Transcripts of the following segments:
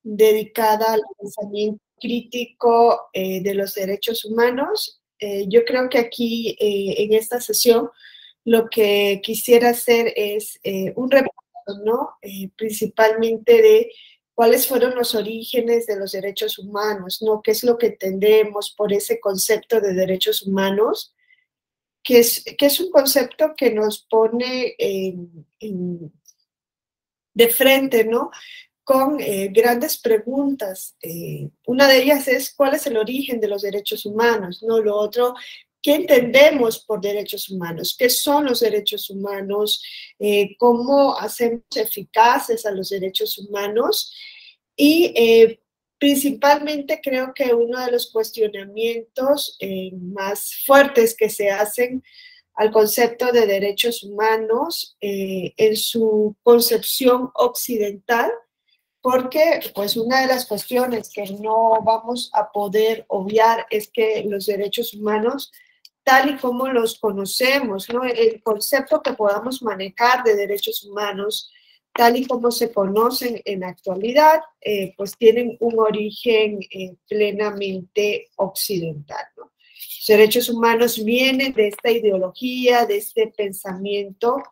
dedicada al pensamiento crítico de los derechos humanos. Yo creo que aquí en esta sesión lo que quisiera hacer es un repaso, ¿no? Principalmente de cuáles fueron los orígenes de los derechos humanos, ¿no? ¿Qué es lo que entendemos por ese concepto de derechos humanos? Que es un concepto que nos pone de frente, ¿no? Con grandes preguntas. Una de ellas es cuál es el origen de los derechos humanos, ¿no? Lo otro, ¿qué entendemos por derechos humanos? ¿Qué son los derechos humanos? ¿Cómo hacemos eficaces a los derechos humanos? Y principalmente creo que uno de los cuestionamientos más fuertes que se hacen al concepto de derechos humanos en su concepción occidental, porque pues una de las cuestiones que no vamos a poder obviar es que los derechos humanos, tal y como los conocemos, ¿no? El concepto que podamos manejar de derechos humanos, tal y como se conocen en la actualidad, pues tienen un origen plenamente occidental, ¿no? Los derechos humanos vienen de esta ideología, de este pensamiento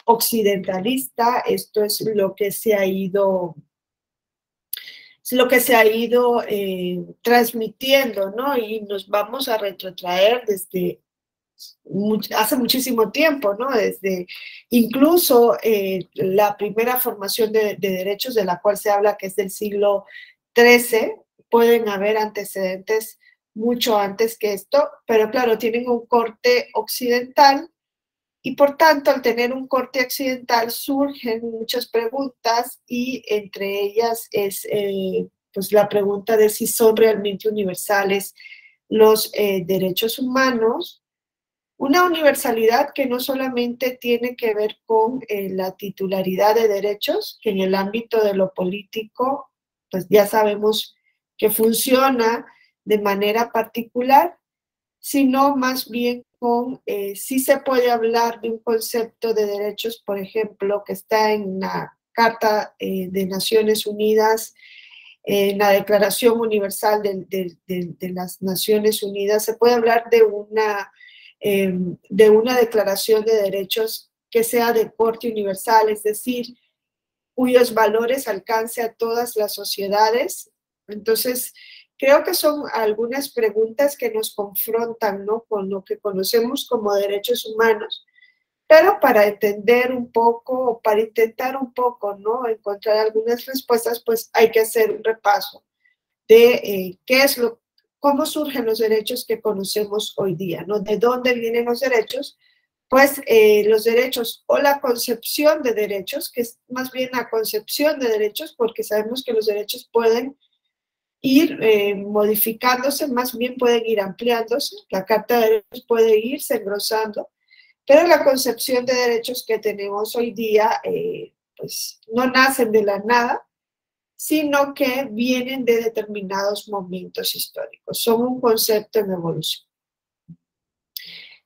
occidentalista. Esto es lo que se ha ido transmitiendo, ¿no? Y nos vamos a retrotraer desde hace muchísimo tiempo, ¿no? Desde incluso la primera formación de derechos de la cual se habla, que es del siglo XIII, pueden haber antecedentes mucho antes que esto, pero claro, tienen un corte occidental y por tanto, al tener un corte occidental surgen muchas preguntas y entre ellas es pues la pregunta de si son realmente universales los derechos humanos. Una universalidad que no solamente tiene que ver con la titularidad de derechos, que en el ámbito de lo político, pues ya sabemos que funciona de manera particular, sino más bien con, sí se puede hablar de un concepto de derechos, por ejemplo, que está en la Carta de Naciones Unidas, en la Declaración Universal de las Naciones Unidas, se puede hablar de una declaración de derechos que sea de corte universal, es decir, cuyos valores alcance a todas las sociedades. Entonces, creo que son algunas preguntas que nos confrontan, ¿no? Con lo que conocemos como derechos humanos, pero para entender un poco, o para intentar un poco, ¿no? Encontrar algunas respuestas, pues hay que hacer un repaso de cómo surgen los derechos que conocemos hoy día, ¿no? ¿De dónde vienen los derechos? Pues los derechos o la concepción de derechos, que es más bien la concepción de derechos, porque sabemos que los derechos pueden ir modificándose, más bien pueden ir ampliándose, la Carta de Derechos puede irse engrosando, pero la concepción de derechos que tenemos hoy día, pues no nacen de la nada, sino que vienen de determinados momentos históricos, son un concepto en evolución.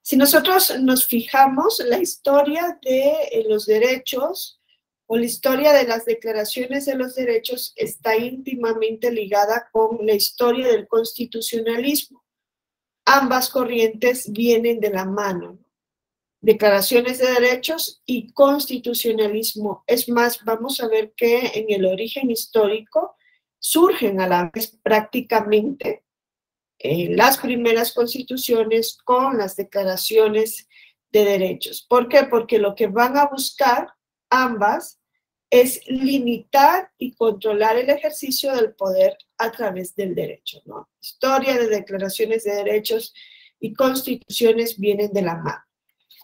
Si nosotros nos fijamos, la historia de los derechos o la historia de las declaraciones de los derechos está íntimamente ligada con la historia del constitucionalismo. Ambas corrientes vienen de la mano. Declaraciones de derechos y constitucionalismo. Es más, vamos a ver que en el origen histórico surgen a la vez prácticamente las primeras constituciones con las declaraciones de derechos. ¿Por qué? Porque lo que van a buscar ambas es limitar y controlar el ejercicio del poder a través del derecho, ¿no? Historia de declaraciones de derechos y constituciones vienen de la mano.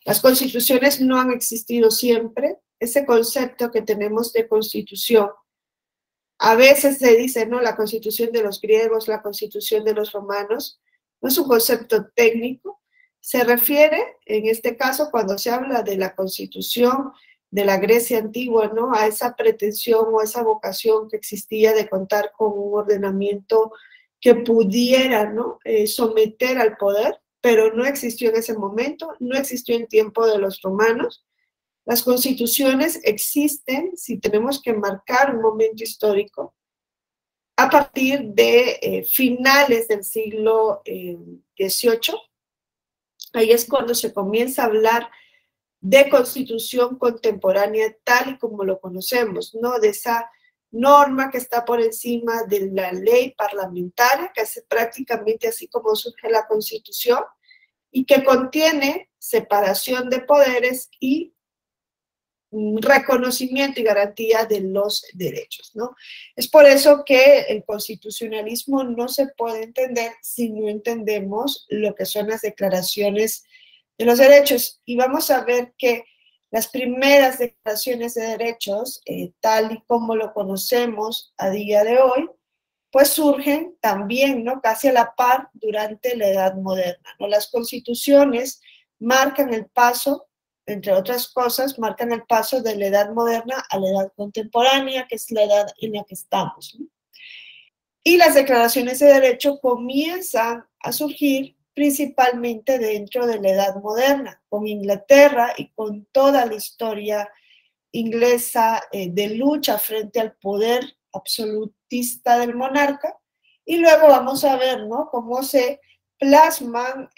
Las constituciones no han existido siempre. Ese concepto que tenemos de constitución, a veces se dice, ¿no? La constitución de los griegos, la constitución de los romanos, no es un concepto técnico. Se refiere, en este caso, cuando se habla de la constitución de la Grecia antigua, ¿no? A esa pretensión o esa vocación que existía de contar con un ordenamiento que pudiera, ¿no? Someter al poder, pero no existió en ese momento, no existió en tiempo de los romanos. Las constituciones existen, si tenemos que marcar un momento histórico, a partir de finales del siglo XVIII. Ahí es cuando se comienza a hablar de constitución contemporánea tal y como lo conocemos, ¿no? De esa norma que está por encima de la ley parlamentaria, que es prácticamente así como surge la Constitución, y que contiene separación de poderes y reconocimiento y garantía de los derechos, ¿no? Es por eso que el constitucionalismo no se puede entender si no entendemos lo que son las declaraciones de los derechos. Y vamos a ver que las primeras declaraciones de derechos, tal y como lo conocemos a día de hoy, pues surgen también, ¿no? Casi a la par durante la Edad Moderna, ¿no? Las constituciones marcan el paso, entre otras cosas, marcan el paso de la Edad Moderna a la Edad Contemporánea, que es la edad en la que estamos, ¿no? Y las declaraciones de derecho comienzan a surgir principalmente dentro de la Edad Moderna, con Inglaterra y con toda la historia inglesa de lucha frente al poder absolutista del monarca. Y luego vamos a ver, ¿no?, cómo se plasman,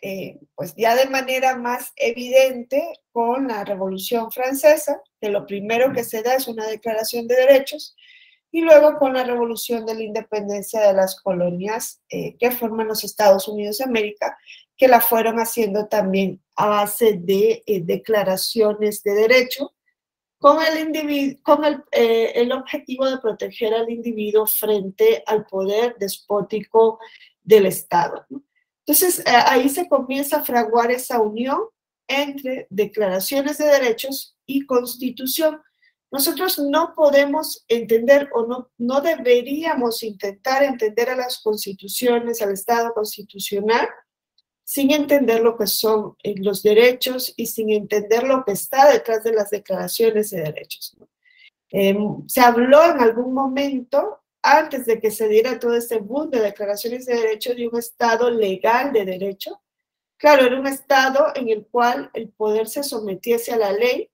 pues ya de manera más evidente con la Revolución Francesa, que lo primero que se da es una declaración de derechos, y luego con la revolución de la independencia de las colonias que forman los Estados Unidos de América, que la fueron haciendo también a base de declaraciones de derecho, con el objetivo de proteger al individuo frente al poder despótico del Estado, ¿no? Entonces, ahí se comienza a fraguar esa unión entre declaraciones de derechos y constitución. Nosotros no podemos entender o no deberíamos intentar entender a las constituciones, al Estado constitucional, sin entender lo que son los derechos y sin entender lo que está detrás de las declaraciones de derechos, ¿no? Se habló en algún momento, antes de que se diera todo este boom de declaraciones de derechos, de un Estado legal de derecho. Claro, era un Estado en el cual el poder se sometiese a la ley,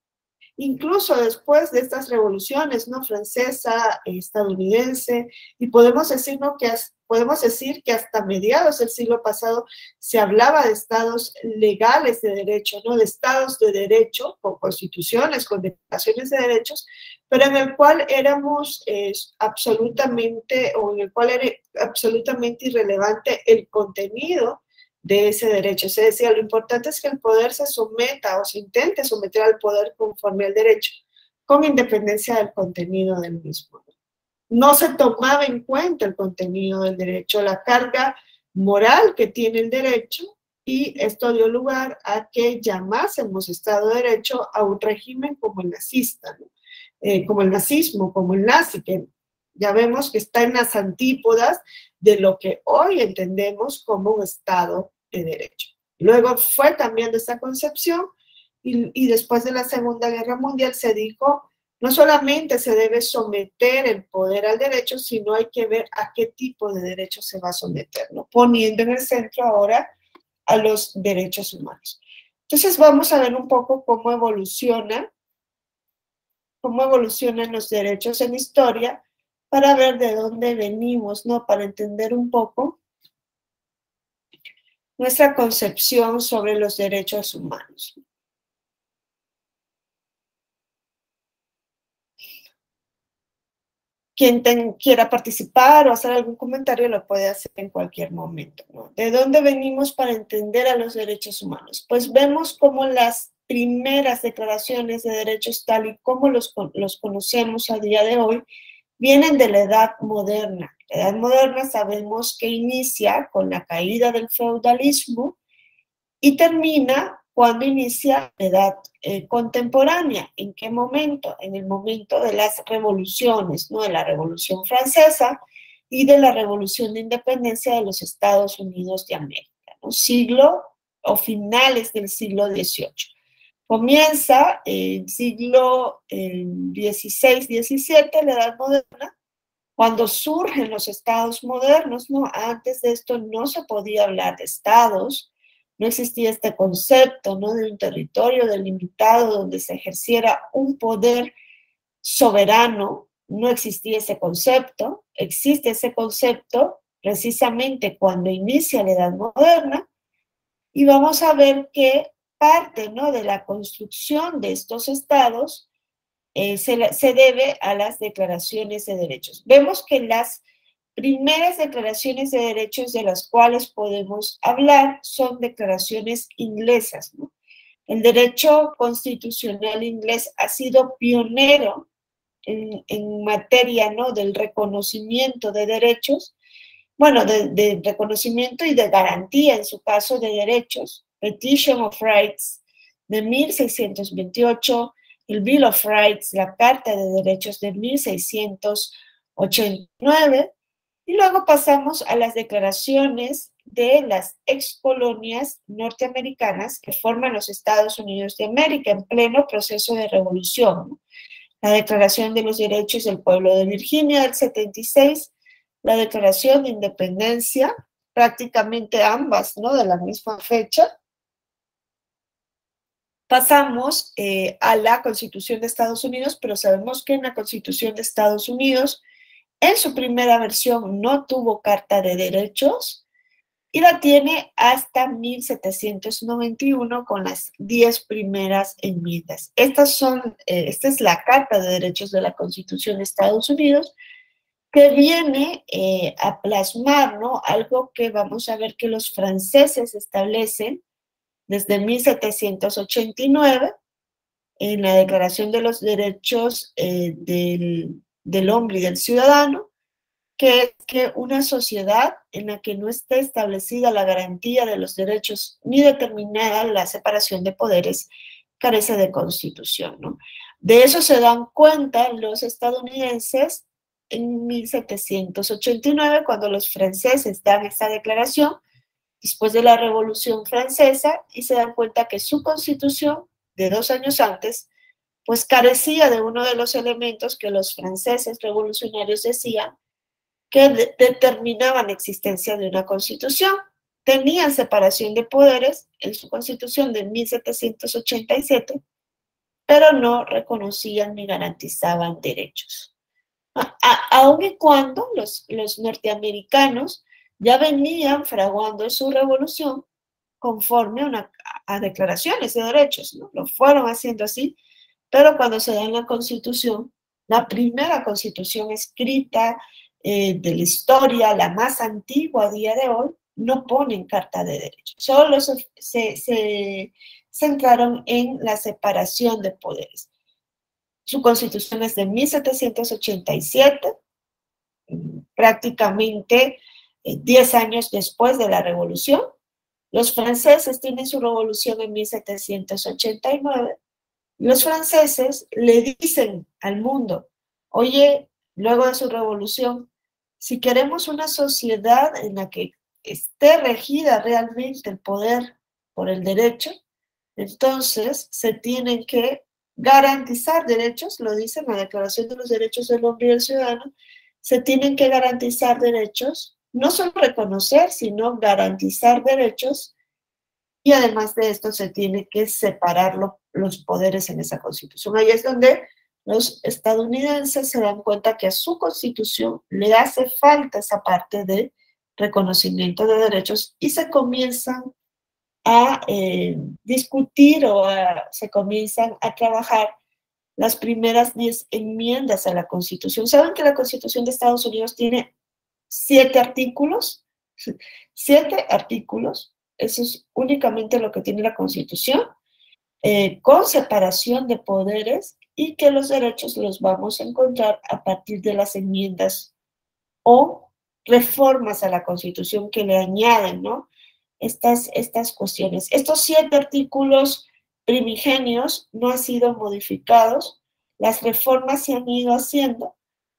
incluso después de estas revoluciones, ¿no?, francesa, estadounidense, y podemos decir que hasta mediados del siglo pasado se hablaba de estados legales de derecho, ¿no?, de estados de derecho, con constituciones, con declaraciones de derechos, pero en el cual éramos absolutamente, o en el cual era absolutamente irrelevante el contenido de ese derecho. Se decía, lo importante es que el poder se someta o se intente someter al poder conforme al derecho, con independencia del contenido del mismo. No se tomaba en cuenta el contenido del derecho, la carga moral que tiene el derecho, y esto dio lugar a que llamásemos Estado de Derecho a un régimen como el nazista, ¿no? Como el nazismo, como el nazi, que ya vemos que está en las antípodas de lo que hoy entendemos como un Estado de Derecho. Luego fue cambiando esta concepción y después de la Segunda Guerra Mundial se dijo, no solamente se debe someter el poder al derecho, sino hay que ver a qué tipo de derecho se va a someter, ¿no?, poniendo en el centro ahora a los derechos humanos. Entonces vamos a ver un poco cómo evolucionan los derechos en historia, para ver de dónde venimos, ¿no?, para entender un poco nuestra concepción sobre los derechos humanos. Quien quiera participar o hacer algún comentario lo puede hacer en cualquier momento, ¿no? ¿De dónde venimos para entender a los derechos humanos? Pues vemos cómo las primeras declaraciones de derechos, tal y como los conocemos a día de hoy, vienen de la Edad Moderna. La Edad Moderna sabemos que inicia con la caída del feudalismo y termina cuando inicia la edad contemporánea. ¿En qué momento? En el momento de las revoluciones, ¿no?, de la Revolución Francesa y de la Revolución de Independencia de los Estados Unidos de América, ¿no?, siglo o finales del siglo XVIII. Comienza el siglo XVI, XVII, la Edad Moderna, cuando surgen los estados modernos, ¿no? Antes de esto no se podía hablar de estados, no existía este concepto, ¿no?, de un territorio delimitado donde se ejerciera un poder soberano. No existía ese concepto. Existe ese concepto precisamente cuando inicia la Edad Moderna, y vamos a ver que parte, ¿no?, de la construcción de estos estados se debe a las declaraciones de derechos. Vemos que las primeras declaraciones de derechos de las cuales podemos hablar son declaraciones inglesas, ¿no? El derecho constitucional inglés ha sido pionero en materia, ¿no?, del reconocimiento de derechos, bueno, de reconocimiento y de garantía, en su caso, de derechos. Petition of Rights de 1628, el Bill of Rights, la Carta de Derechos de 1689, y luego pasamos a las declaraciones de las excolonias norteamericanas que forman los Estados Unidos de América en pleno proceso de revolución. La Declaración de los Derechos del Pueblo de Virginia del 76, la Declaración de Independencia, prácticamente ambas, ¿no?, de la misma fecha. Pasamos a la Constitución de Estados Unidos, pero sabemos que en la Constitución de Estados Unidos, en su primera versión, no tuvo Carta de Derechos, y la tiene hasta 1791 con las 10 primeras enmiendas. Esta es la Carta de Derechos de la Constitución de Estados Unidos, que viene a plasmar, ¿no?, algo que vamos a ver que los franceses establecen desde 1789 en la Declaración de los Derechos del Hombre y del Ciudadano, que es que una sociedad en la que no esté establecida la garantía de los derechos ni determinada la separación de poderes carece de constitución, ¿no? De eso se dan cuenta los estadounidenses en 1789, cuando los franceses dan esta declaración, después de la Revolución Francesa, y se dan cuenta que su constitución, de 2 años antes, pues carecía de uno de los elementos que los franceses revolucionarios decían que determinaban la existencia de una constitución. Tenían separación de poderes en su constitución de 1787, pero no reconocían ni garantizaban derechos. Aun y cuando los norteamericanos ya venían fraguando su revolución conforme a declaraciones de derechos, ¿no? Lo fueron haciendo así, pero cuando se da la Constitución, la primera Constitución escrita de la historia, la más antigua a día de hoy, no ponen Carta de Derechos. Solo se centraron en la separación de poderes. Su Constitución es de 1787, prácticamente 10 años después de la Revolución. Los franceses tienen su revolución en 1789. Los franceses le dicen al mundo, oye, luego de su revolución, si queremos una sociedad en la que esté regida realmente el poder por el derecho, entonces se tienen que garantizar derechos, lo dice la Declaración de los Derechos del Hombre y del Ciudadano, se tienen que garantizar derechos, no solo reconocer, sino garantizar derechos, y además de esto se tiene que separar los poderes en esa Constitución. Ahí es donde los estadounidenses se dan cuenta que a su Constitución le hace falta esa parte de reconocimiento de derechos, y se comienzan a discutir se comienzan a trabajar las primeras 10 enmiendas a la Constitución. ¿Saben que la Constitución de Estados Unidos tiene 7 artículos? 7 artículos. Eso es únicamente lo que tiene la Constitución, con separación de poderes, y que los derechos los vamos a encontrar a partir de las enmiendas o reformas a la Constitución que le añaden, ¿no?, estas cuestiones. Estos 7 artículos primigenios no han sido modificados. Las reformas se han ido haciendo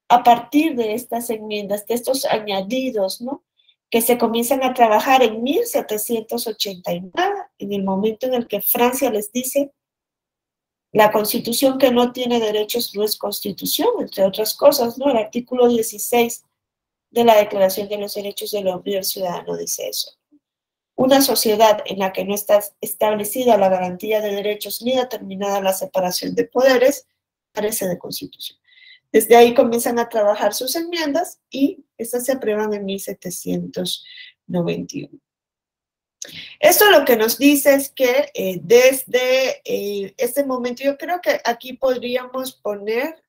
a partir de estas enmiendas, de estos añadidos, ¿no?, que se comienzan a trabajar en 1789, en el momento en el que Francia les dice, la Constitución que no tiene derechos no es Constitución, entre otras cosas, ¿no? El artículo 16 de la Declaración de los Derechos del Hombre y del Ciudadano dice eso. Una sociedad en la que no está establecida la garantía de derechos ni determinada la separación de poderes, carece de constitución. Desde ahí comienzan a trabajar sus enmiendas y estas se aprueban en 1791. Esto lo que nos dice es que desde este momento, yo creo que aquí podríamos poner,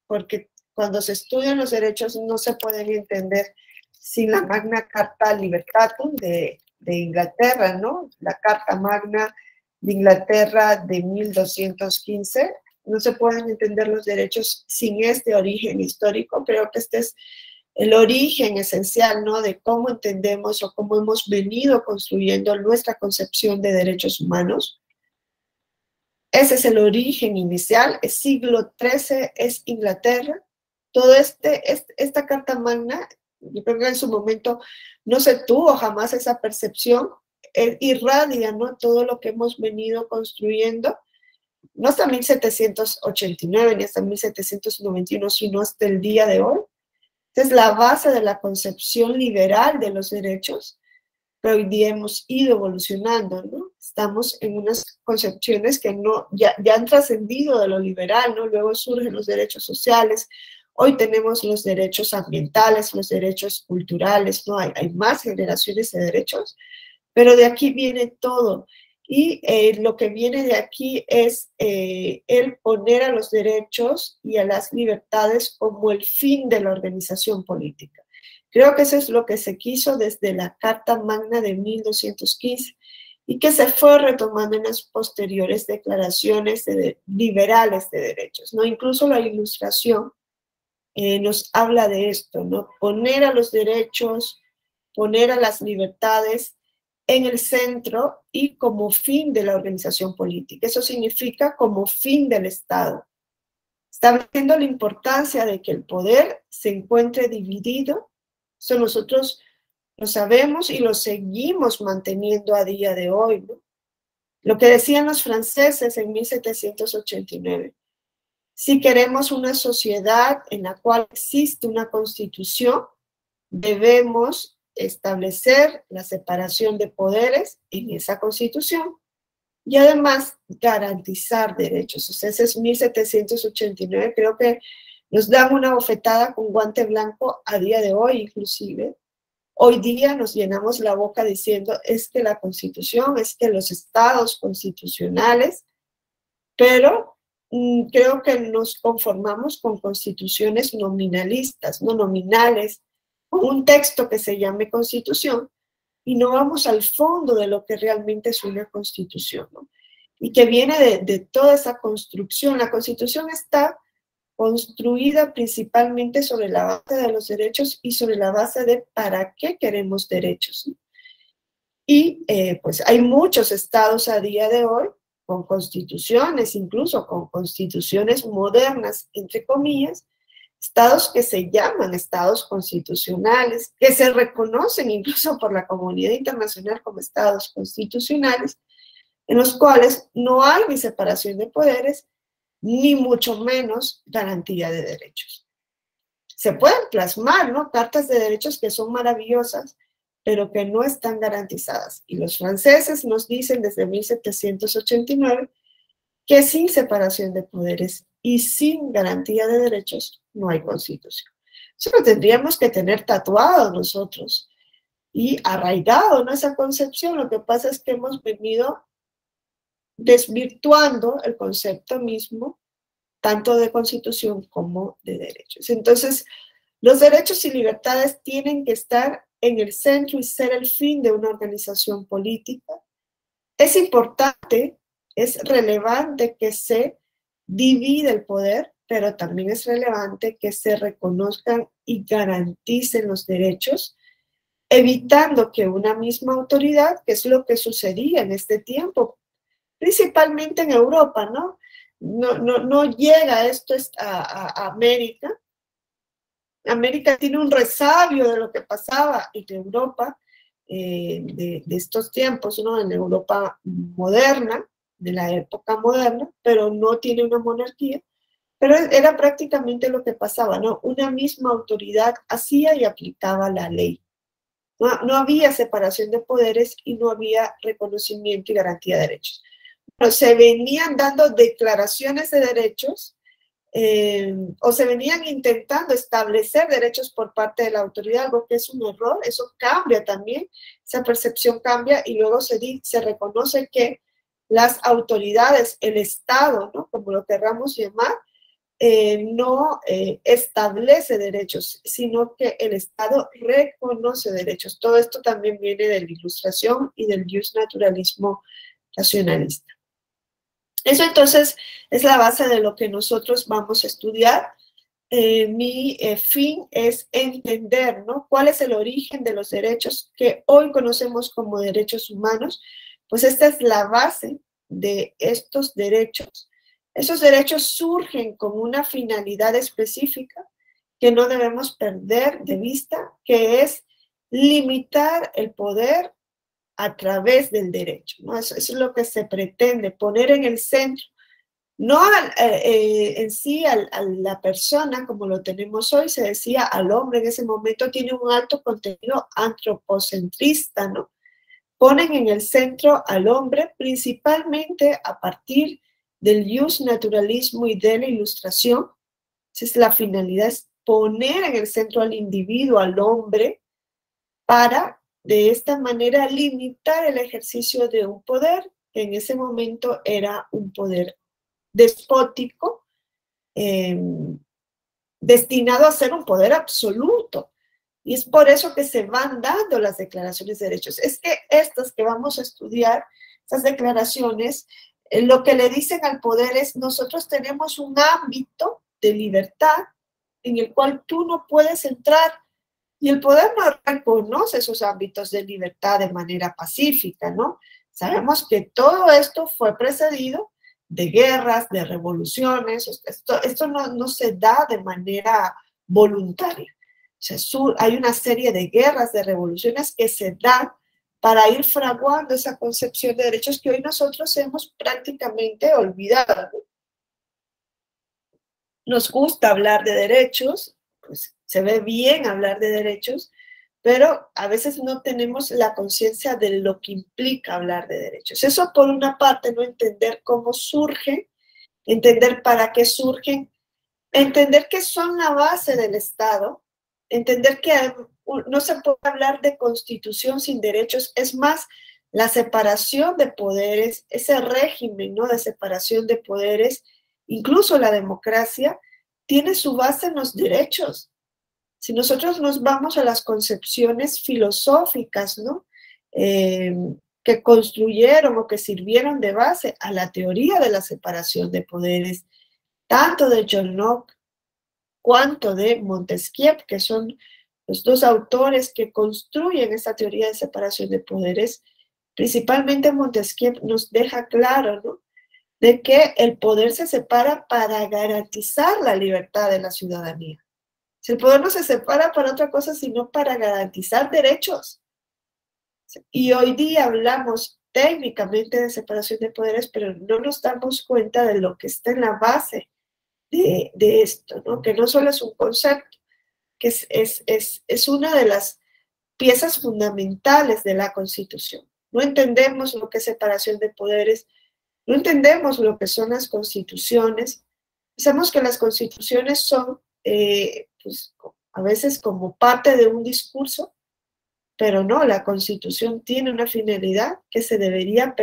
porque cuando se estudian los derechos no se pueden entender sin la Magna Carta Libertatum de Inglaterra, ¿no? La Carta Magna de Inglaterra de 1215. No se pueden entender los derechos sin este origen histórico. Creo que este es el origen esencial, ¿no? De cómo entendemos o cómo hemos venido construyendo nuestra concepción de derechos humanos. Ese es el origen inicial, el siglo XIII es Inglaterra. Todo esta Carta Magna, yo creo que en su momento no se tuvo jamás esa percepción, irradia, ¿no? Todo lo que hemos venido construyendo, no hasta 1789 ni hasta 1791, sino hasta el día de hoy. Esta es la base de la concepción liberal de los derechos, pero hoy día hemos ido evolucionando, ¿no? Estamos en unas concepciones que ya han trascendido de lo liberal, ¿no? Luego surgen los derechos sociales, hoy tenemos los derechos ambientales, los derechos culturales, ¿no? Hay más generaciones de derechos, pero de aquí viene todo. Y lo que viene de aquí es el poner a los derechos y a las libertades como el fin de la organización política. Creo que eso es lo que se quiso desde la Carta Magna de 1215 y que se fue retomando en las posteriores declaraciones liberales de derechos, ¿no? Incluso la Ilustración nos habla de esto, ¿no? Poner a los derechos, poner a las libertades en el centro y como fin de la organización política. Eso significa como fin del Estado, estableciendo la importancia de que el poder se encuentre dividido. Eso nosotros lo sabemos y lo seguimos manteniendo a día de hoy, ¿no? Lo que decían los franceses en 1789. Si queremos una sociedad en la cual existe una constitución, debemos establecer la separación de poderes en esa constitución y además garantizar derechos. O sea, ese es 1789, creo que nos dan una bofetada con guante blanco a día de hoy inclusive. Hoy día nos llenamos la boca diciendo es que la Constitución, es que los estados constitucionales, pero creo que nos conformamos con constituciones nominalistas, no nominales, con un texto que se llame Constitución, y no vamos al fondo de lo que realmente es una Constitución, ¿no? Y que viene de toda esa construcción. La Constitución está construida principalmente sobre la base de los derechos y sobre la base de para qué queremos derechos, ¿no? Y pues hay muchos estados a día de hoy con constituciones, incluso con constituciones modernas, entre comillas, estados que se llaman estados constitucionales, que se reconocen incluso por la comunidad internacional como estados constitucionales, en los cuales no hay ni separación de poderes, ni mucho menos garantía de derechos. Se pueden plasmar, ¿no? Cartas de derechos que son maravillosas, pero que no están garantizadas. Y los franceses nos dicen desde 1789 que sin separación de poderes y sin garantía de derechos no hay constitución. Eso lo tendríamos que tener tatuado nosotros y arraigado, ¿no? Esa concepción. Lo que pasa es que hemos venido desvirtuando el concepto mismo, tanto de constitución como de derechos. Entonces, los derechos y libertades tienen que estar en el centro y ser el fin de una organización política. Es importante, es relevante que se divida el poder, pero también es relevante que se reconozcan y garanticen los derechos, evitando que una misma autoridad, que es lo que sucedía en este tiempo, principalmente en Europa, ¿no? No llega esto a América. América tiene un resabio de lo que pasaba en Europa, de estos tiempos, ¿no? En la Europa moderna, de la época moderna, pero no tiene una monarquía. Pero era prácticamente lo que pasaba, ¿no? Una misma autoridad hacía y aplicaba la ley. No había separación de poderes y no había reconocimiento y garantía de derechos. Pero se venían dando declaraciones de derechos o se venían intentando establecer derechos por parte de la autoridad, algo que es un error. Eso cambia también, esa percepción cambia y luego se reconoce que las autoridades, el Estado, ¿no?, como lo querramos llamar, no establece derechos, sino que el Estado reconoce derechos. Todo esto también viene de la Ilustración y del justnaturalismo racionalista. Eso entonces es la base de lo que nosotros vamos a estudiar. Mi fin es entender, ¿no?, cuál es el origen de los derechos que hoy conocemos como derechos humanos. Pues esta es la base de estos derechos. Esos derechos surgen con una finalidad específica que no debemos perder de vista, que es limitar el poder a través del derecho, ¿no? Eso es lo que se pretende, poner en el centro, no en sí a la persona como lo tenemos hoy. Se decía al hombre en ese momento tiene un alto contenido antropocentrista, ¿no? Ponen en el centro al hombre principalmente a partir del justnaturalismo y de la Ilustración. Esa es la finalidad, es poner en el centro al individuo, al hombre, para de esta manera limitar el ejercicio de un poder que en ese momento era un poder despótico, destinado a ser un poder absoluto. Y es por eso que se van dando las declaraciones de derechos. Es que estas que vamos a estudiar, estas declaraciones, lo que le dicen al poder es: nosotros tenemos un ámbito de libertad en el cual tú no puedes entrar. Y el poder no reconoce esos ámbitos de libertad de manera pacífica, ¿no? Sabemos que todo esto fue precedido de guerras, de revoluciones. Esto no se da de manera voluntaria. O sea, hay una serie de guerras, de revoluciones que se dan para ir fraguando esa concepción de derechos que hoy nosotros hemos prácticamente olvidado. Nos gusta hablar de derechos, pues se ve bien hablar de derechos, pero a veces no tenemos la conciencia de lo que implica hablar de derechos. Eso por una parte, no entender cómo surge, entender para qué surgen, entender que son la base del Estado, entender que no se puede hablar de constitución sin derechos. Es más, la separación de poderes, ese régimen, ¿no?, de separación de poderes, incluso la democracia, tiene su base en los derechos. Si nosotros nos vamos a las concepciones filosóficas, ¿no?, que construyeron o que sirvieron de base a la teoría de la separación de poderes, tanto de John Locke cuanto de Montesquieu, que son los dos autores que construyen esta teoría de separación de poderes, principalmente Montesquieu nos deja claro, ¿no?, de que el poder se separa para garantizar la libertad de la ciudadanía. Si el poder no se separa para otra cosa, sino para garantizar derechos. Y hoy día hablamos técnicamente de separación de poderes, pero no nos damos cuenta de lo que está en la base de esto, ¿no? Que no solo es un concepto, que es una de las piezas fundamentales de la Constitución. No entendemos lo que es separación de poderes, no entendemos lo que son las constituciones. Pensamos que las constituciones son, pues, a veces como parte de un discurso, pero no, la Constitución tiene una finalidad que se debería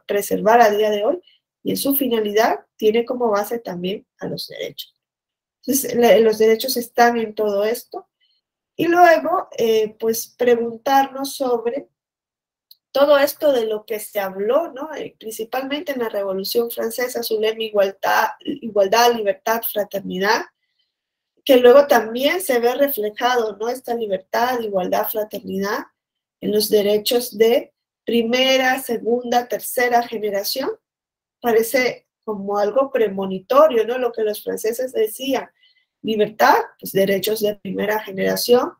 preservar a día de hoy, y en su finalidad tiene como base también a los derechos. Entonces, los derechos están en todo esto. Y luego, pues, preguntarnos sobre todo esto de lo que se habló, ¿no?, principalmente en la Revolución Francesa, su lema igualdad, libertad, fraternidad, que luego también se ve reflejado, ¿no?, esta libertad, igualdad, fraternidad en los derechos de primera, segunda, tercera generación. Parece como algo premonitorio, ¿no?, lo que los franceses decían: libertad, pues derechos de primera generación;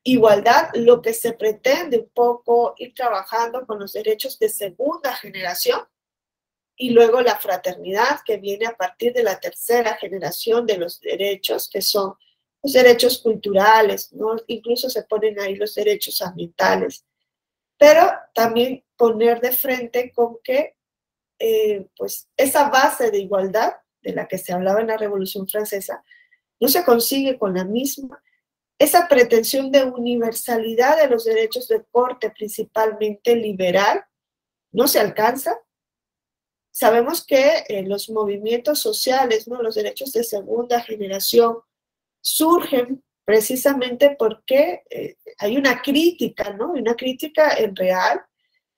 igualdad, lo que se pretende un poco ir trabajando con los derechos de segunda generación; y luego la fraternidad, que viene a partir de la tercera generación de los derechos, que son los derechos culturales, ¿no? Incluso se ponen ahí los derechos ambientales, pero también poner de frente con que pues esa base de igualdad de la que se hablaba en la Revolución Francesa no se consigue con la misma. Esa pretensión de universalidad de los derechos de corte, principalmente liberal, no se alcanza. Sabemos que los movimientos sociales, ¿no? Los derechos de segunda generación, surgen precisamente porque hay una crítica, ¿no? Una crítica en real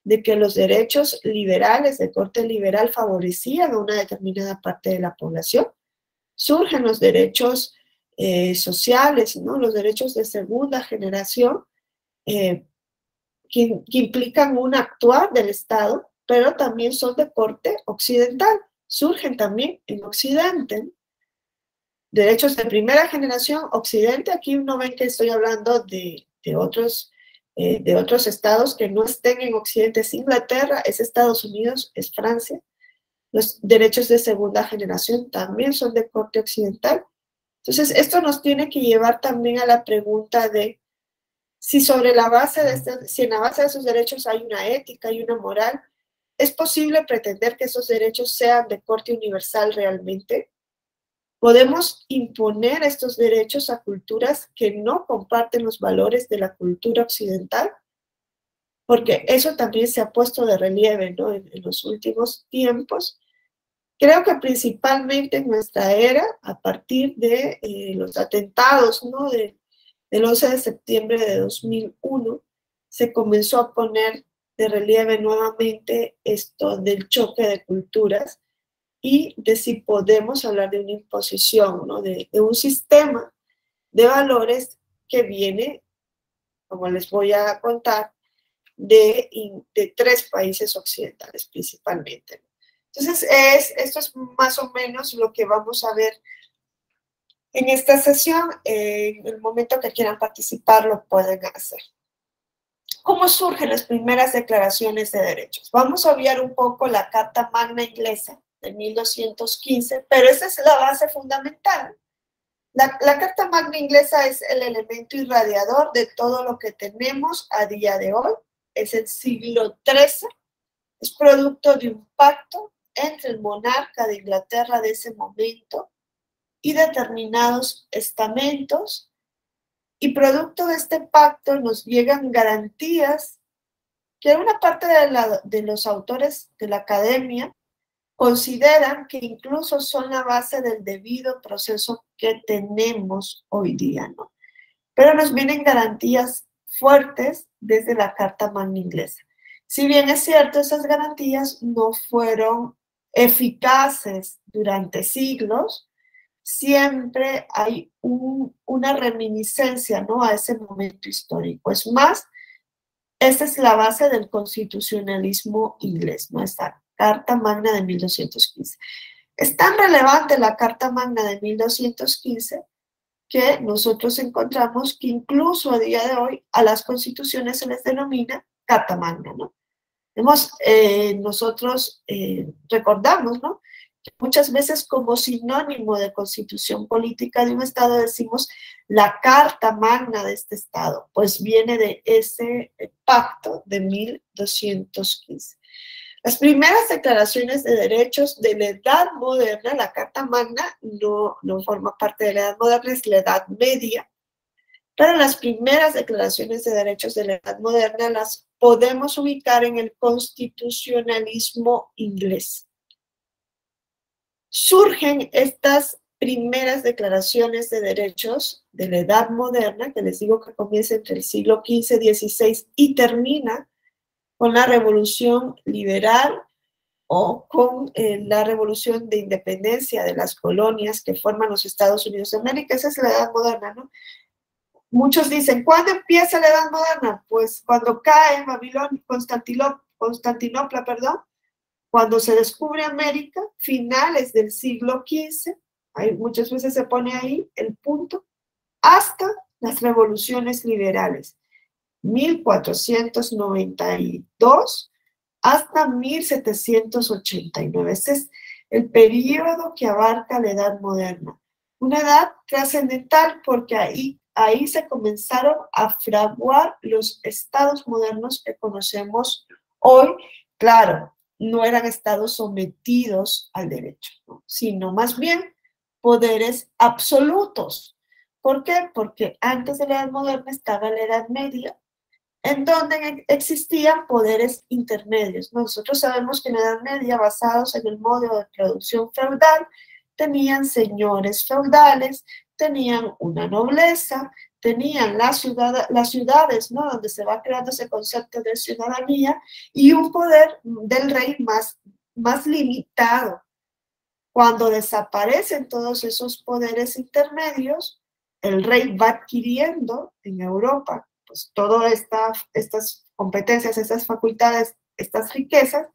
de que los derechos liberales, de corte liberal, favorecían a una determinada parte de la población. Surgen los derechos sociales, ¿no? Los derechos de segunda generación, que implican un actuar del Estado, pero también son de corte occidental. Surgen también en Occidente. Derechos de primera generación, Occidente, aquí uno ve que estoy hablando de otros estados que no estén en Occidente. Es Inglaterra, es Estados Unidos, es Francia. Los derechos de segunda generación también son de corte occidental. Entonces, esto nos tiene que llevar también a la pregunta de si sobre la base si en la base de esos derechos hay una ética y una moral, ¿es posible pretender que esos derechos sean de corte universal realmente? ¿Podemos imponer estos derechos a culturas que no comparten los valores de la cultura occidental? Porque eso también se ha puesto de relieve, ¿no? En los últimos tiempos. Creo que principalmente en nuestra era, a partir de los atentados, ¿no? Del 11 de septiembre de 2001, se comenzó a poner de relieve nuevamente esto del choque de culturas y de si podemos hablar de una imposición, ¿no? De un sistema de valores que viene, como les voy a contar, de 3 países occidentales principalmente. Entonces, esto es más o menos lo que vamos a ver en esta sesión. En el momento que quieran participar, lo pueden hacer. ¿Cómo surgen las primeras declaraciones de derechos? Vamos a obviar un poco la Carta Magna Inglesa de 1215, pero esa es la base fundamental. La Carta Magna Inglesa es el elemento irradiador de todo lo que tenemos a día de hoy. Es el siglo XIII, es producto de un pacto entre el monarca de Inglaterra de ese momento y determinados estamentos, y producto de este pacto nos llegan garantías que una parte de los autores de la academia consideran que incluso son la base del debido proceso que tenemos hoy día, ¿no? Pero nos vienen garantías fuertes desde la Carta Magna Inglesa. Si bien es cierto, esas garantías no fueron eficaces durante siglos, siempre hay una reminiscencia, ¿no? A ese momento histórico. Es más, esta es la base del constitucionalismo inglés, ¿no? Esta Carta Magna de 1215. Es tan relevante la Carta Magna de 1215 que nosotros encontramos que incluso a día de hoy a las constituciones se les denomina Carta Magna, ¿no? Nosotros recordamos, ¿no? Muchas veces como sinónimo de constitución política de un Estado decimos la Carta Magna de este Estado, pues viene de ese pacto de 1215. Las primeras declaraciones de derechos de la Edad Moderna, la Carta Magna no forma parte de la Edad Moderna, es la Edad Media, pero las primeras declaraciones de derechos de la Edad Moderna las podemos ubicar en el constitucionalismo inglés. Surgen estas primeras declaraciones de derechos de la Edad Moderna, que les digo que comienza entre el siglo XV, XVI y termina con la Revolución Liberal o con la Revolución de Independencia de las colonias que forman los Estados Unidos de América. Esa es la Edad Moderna, ¿no? Muchos dicen, ¿cuándo empieza la Edad Moderna? Pues cuando cae Babilonia, Constantinopla, perdón, cuando se descubre América, finales del siglo XV, muchas veces se pone ahí el punto, hasta las revoluciones liberales, 1492 hasta 1789. Ese es el periodo que abarca la Edad Moderna. una edad trascendental porque ahí se comenzaron a fraguar los estados modernos que conocemos hoy. Claro, no eran estados sometidos al derecho, ¿no? Sino más bien poderes absolutos. ¿Por qué? Porque antes de la Edad Moderna estaba la Edad Media, en donde existían poderes intermedios. Nosotros sabemos que en la Edad Media, basados en el modelo de producción feudal, tenían señores feudales, tenían una nobleza, tenían las ciudades, ¿no? Donde se va creando ese concepto de ciudadanía, y un poder del rey más limitado. Cuando desaparecen todos esos poderes intermedios, el rey va adquiriendo en Europa pues todas estas competencias, estas facultades, estas riquezas,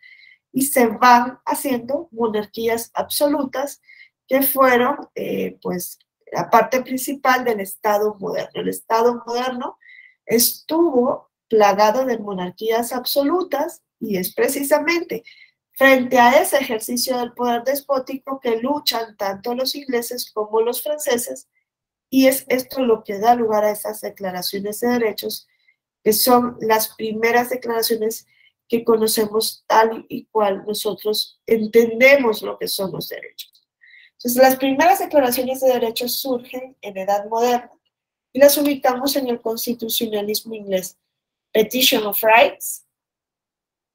y se van haciendo monarquías absolutas que fueron pues la parte principal del Estado moderno. El Estado moderno estuvo plagado de monarquías absolutas y es precisamente frente a ese ejercicio del poder despótico que luchan tanto los ingleses como los franceses, y es esto lo que da lugar a esas declaraciones de derechos, que son las primeras declaraciones que conocemos tal y cual nosotros entendemos lo que son los derechos. Entonces, las primeras declaraciones de derechos surgen en Edad Moderna y las ubicamos en el constitucionalismo inglés. Petition of Rights,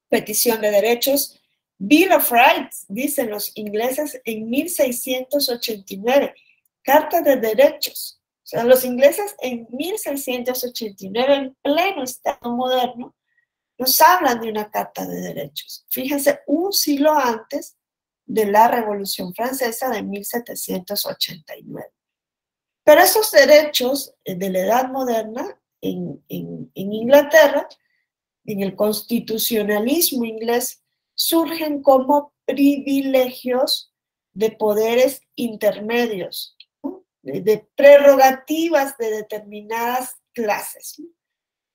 petición de derechos. Bill of Rights, dicen los ingleses en 1689, Carta de Derechos. O sea, los ingleses en 1689, en pleno Estado moderno, nos hablan de una Carta de Derechos. Fíjense, un siglo antes de la Revolución Francesa de 1789. Pero esos derechos de la Edad Moderna en Inglaterra, en el constitucionalismo inglés, surgen como privilegios de poderes intermedios, ¿no? de prerrogativas de determinadas clases, ¿no?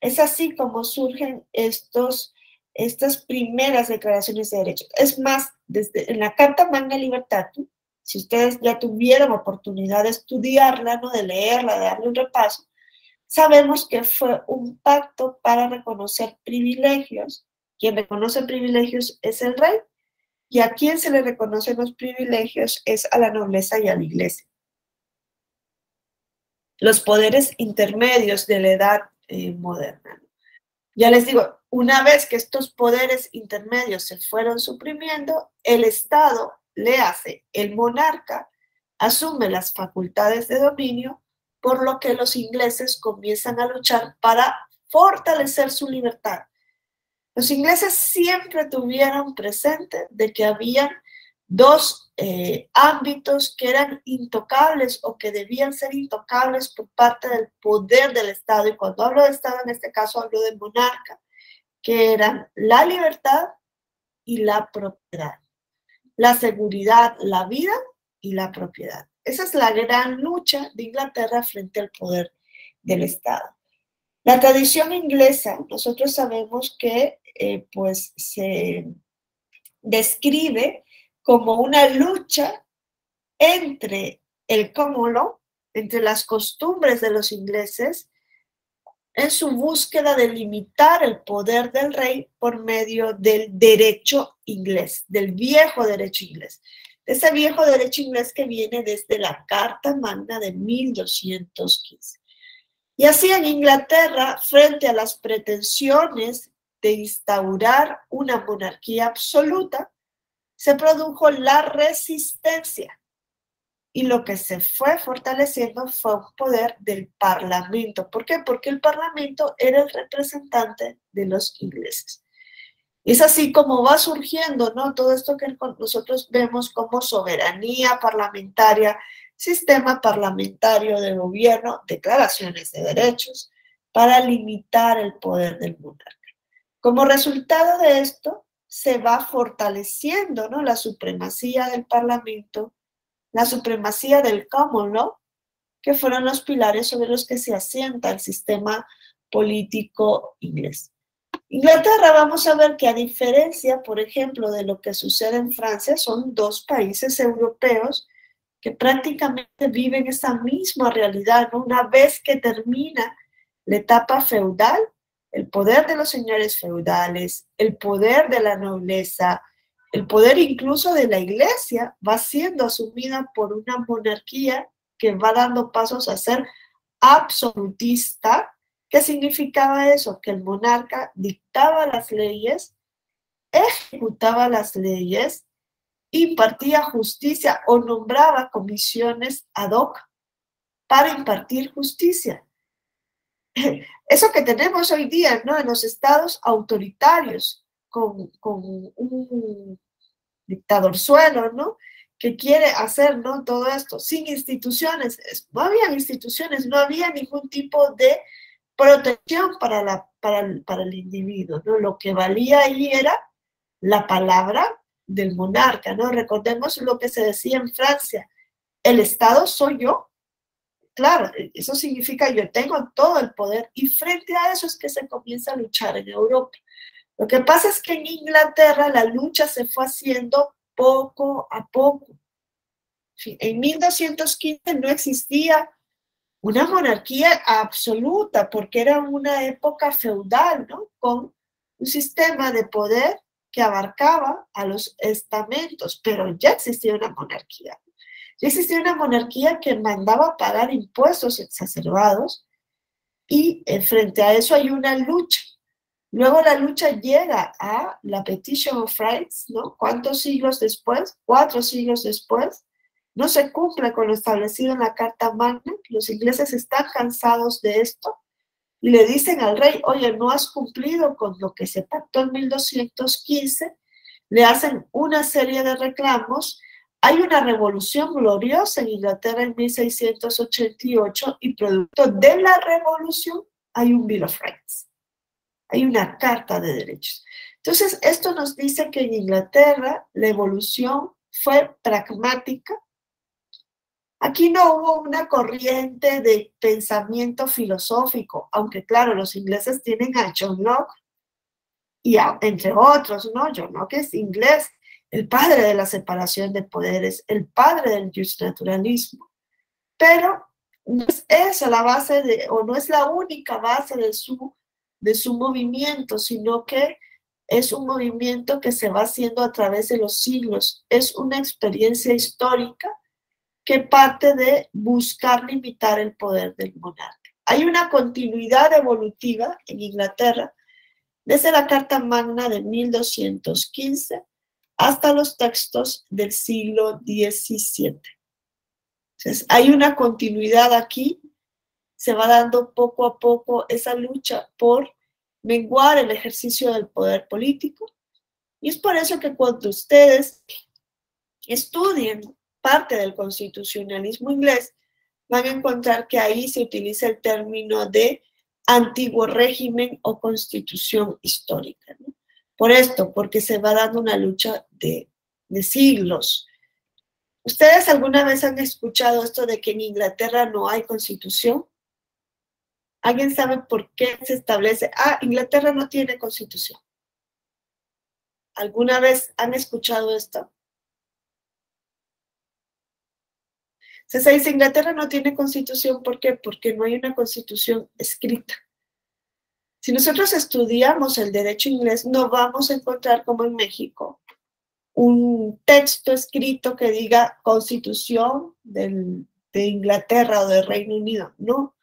Es así como surgen estas primeras declaraciones de derechos. Es más, desde en la Carta Magna Libertatum, si ustedes ya tuvieron oportunidad de estudiarla, ¿no? De leerla, de darle un repaso, sabemos que fue un pacto para reconocer privilegios. Quien reconoce privilegios es el rey, y a quien se le reconocen los privilegios es a la nobleza y a la iglesia. Los poderes intermedios de la edad moderna. Ya les digo, una vez que estos poderes intermedios se fueron suprimiendo, el Estado, le hace el monarca, asume las facultades de dominio, por lo que los ingleses comienzan a luchar para fortalecer su libertad. Los ingleses siempre tuvieron presente de que había dos ámbitos que eran intocables o que debían ser intocables por parte del poder del Estado. Y cuando hablo de Estado, en este caso hablo de monarca, que eran la libertad y la propiedad. La seguridad, la vida y la propiedad. Esa es la gran lucha de Inglaterra frente al poder del Estado. La tradición inglesa, nosotros sabemos que pues se describe como una lucha entre el common law, entre las costumbres de los ingleses, en su búsqueda de limitar el poder del rey por medio del derecho inglés, del viejo derecho inglés. Ese viejo derecho inglés que viene desde la Carta Magna de 1215. Y así en Inglaterra, frente a las pretensiones de instaurar una monarquía absoluta, se produjo la resistencia. Y lo que se fue fortaleciendo fue un poder del Parlamento. ¿Por qué? Porque el Parlamento era el representante de los ingleses. Y es así como va surgiendo, ¿no? Todo esto que nosotros vemos como soberanía parlamentaria, sistema parlamentario de gobierno, declaraciones de derechos, para limitar el poder del monarca. Como resultado de esto, se va fortaleciendo, ¿no? La supremacía del Parlamento, la supremacía del common law, que fueron los pilares sobre los que se asienta el sistema político inglés. Inglaterra, vamos a ver que a diferencia, por ejemplo, de lo que sucede en Francia, son dos países europeos que prácticamente viven esa misma realidad, ¿no? Una vez que termina la etapa feudal, el poder de los señores feudales, el poder de la nobleza, el poder incluso de la iglesia va siendo asumida por una monarquía que va dando pasos a ser absolutista. ¿Qué significaba eso? Que el monarca dictaba las leyes, ejecutaba las leyes, impartía justicia o nombraba comisiones ad hoc para impartir justicia. Eso que tenemos hoy día, ¿no? En los estados autoritarios, con un dictadorzuelo, ¿no? Que quiere hacer, ¿no? Todo esto sin instituciones. No había instituciones, no había ningún tipo de protección para el individuo, ¿no? Lo que valía ahí era la palabra del monarca, ¿no? Recordemos lo que se decía en Francia, el Estado soy yo. Claro, eso significa yo tengo todo el poder y frente a eso es que se comienza a luchar en Europa. Lo que pasa es que en Inglaterra la lucha se fue haciendo poco a poco. En 1215 no existía una monarquía absoluta porque era una época feudal, ¿no? Con un sistema de poder que abarcaba a los estamentos, pero ya existía una monarquía. Ya existía una monarquía que mandaba pagar impuestos exacerbados y frente a eso hay una lucha. Luego la lucha llega a la Petition of Rights, ¿no? ¿Cuántos siglos después? 4 siglos después. No se cumple con lo establecido en la Carta Magna. Los ingleses están cansados de esto y le dicen al rey, oye, no has cumplido con lo que se pactó en 1215. Le hacen una serie de reclamos. Hay una revolución gloriosa en Inglaterra en 1688 y producto de la revolución hay un Bill of Rights. Hay una carta de derechos. Entonces, esto nos dice que en Inglaterra la evolución fue pragmática. Aquí no hubo una corriente de pensamiento filosófico, aunque claro, los ingleses tienen a John Locke y entre otros, ¿no? John Locke es inglés, el padre de la separación de poderes, el padre del justnaturalismo, pero no es esa la base o no es la única base de su movimiento, sino que es un movimiento que se va haciendo a través de los siglos. Es una experiencia histórica que parte de buscar limitar el poder del monarca. Hay una continuidad evolutiva en Inglaterra desde la Carta Magna de 1215 hasta los textos del siglo XVII. Entonces, hay una continuidad aquí, se va dando poco a poco esa lucha por menguar el ejercicio del poder político. Y es por eso que cuando ustedes estudien parte del constitucionalismo inglés, van a encontrar que ahí se utiliza el término de antiguo régimen o constitución histórica, ¿no? Por esto, porque se va dando una lucha de siglos. ¿Ustedes alguna vez han escuchado esto de que en Inglaterra no hay constitución? ¿Alguien sabe por qué se establece? Inglaterra no tiene constitución. ¿Alguna vez han escuchado esto? Se dice, Inglaterra no tiene constitución, ¿por qué? Porque no hay una constitución escrita. Si nosotros estudiamos el derecho inglés, no vamos a encontrar, como en México, un texto escrito que diga Constitución de Inglaterra o del Reino Unido. No,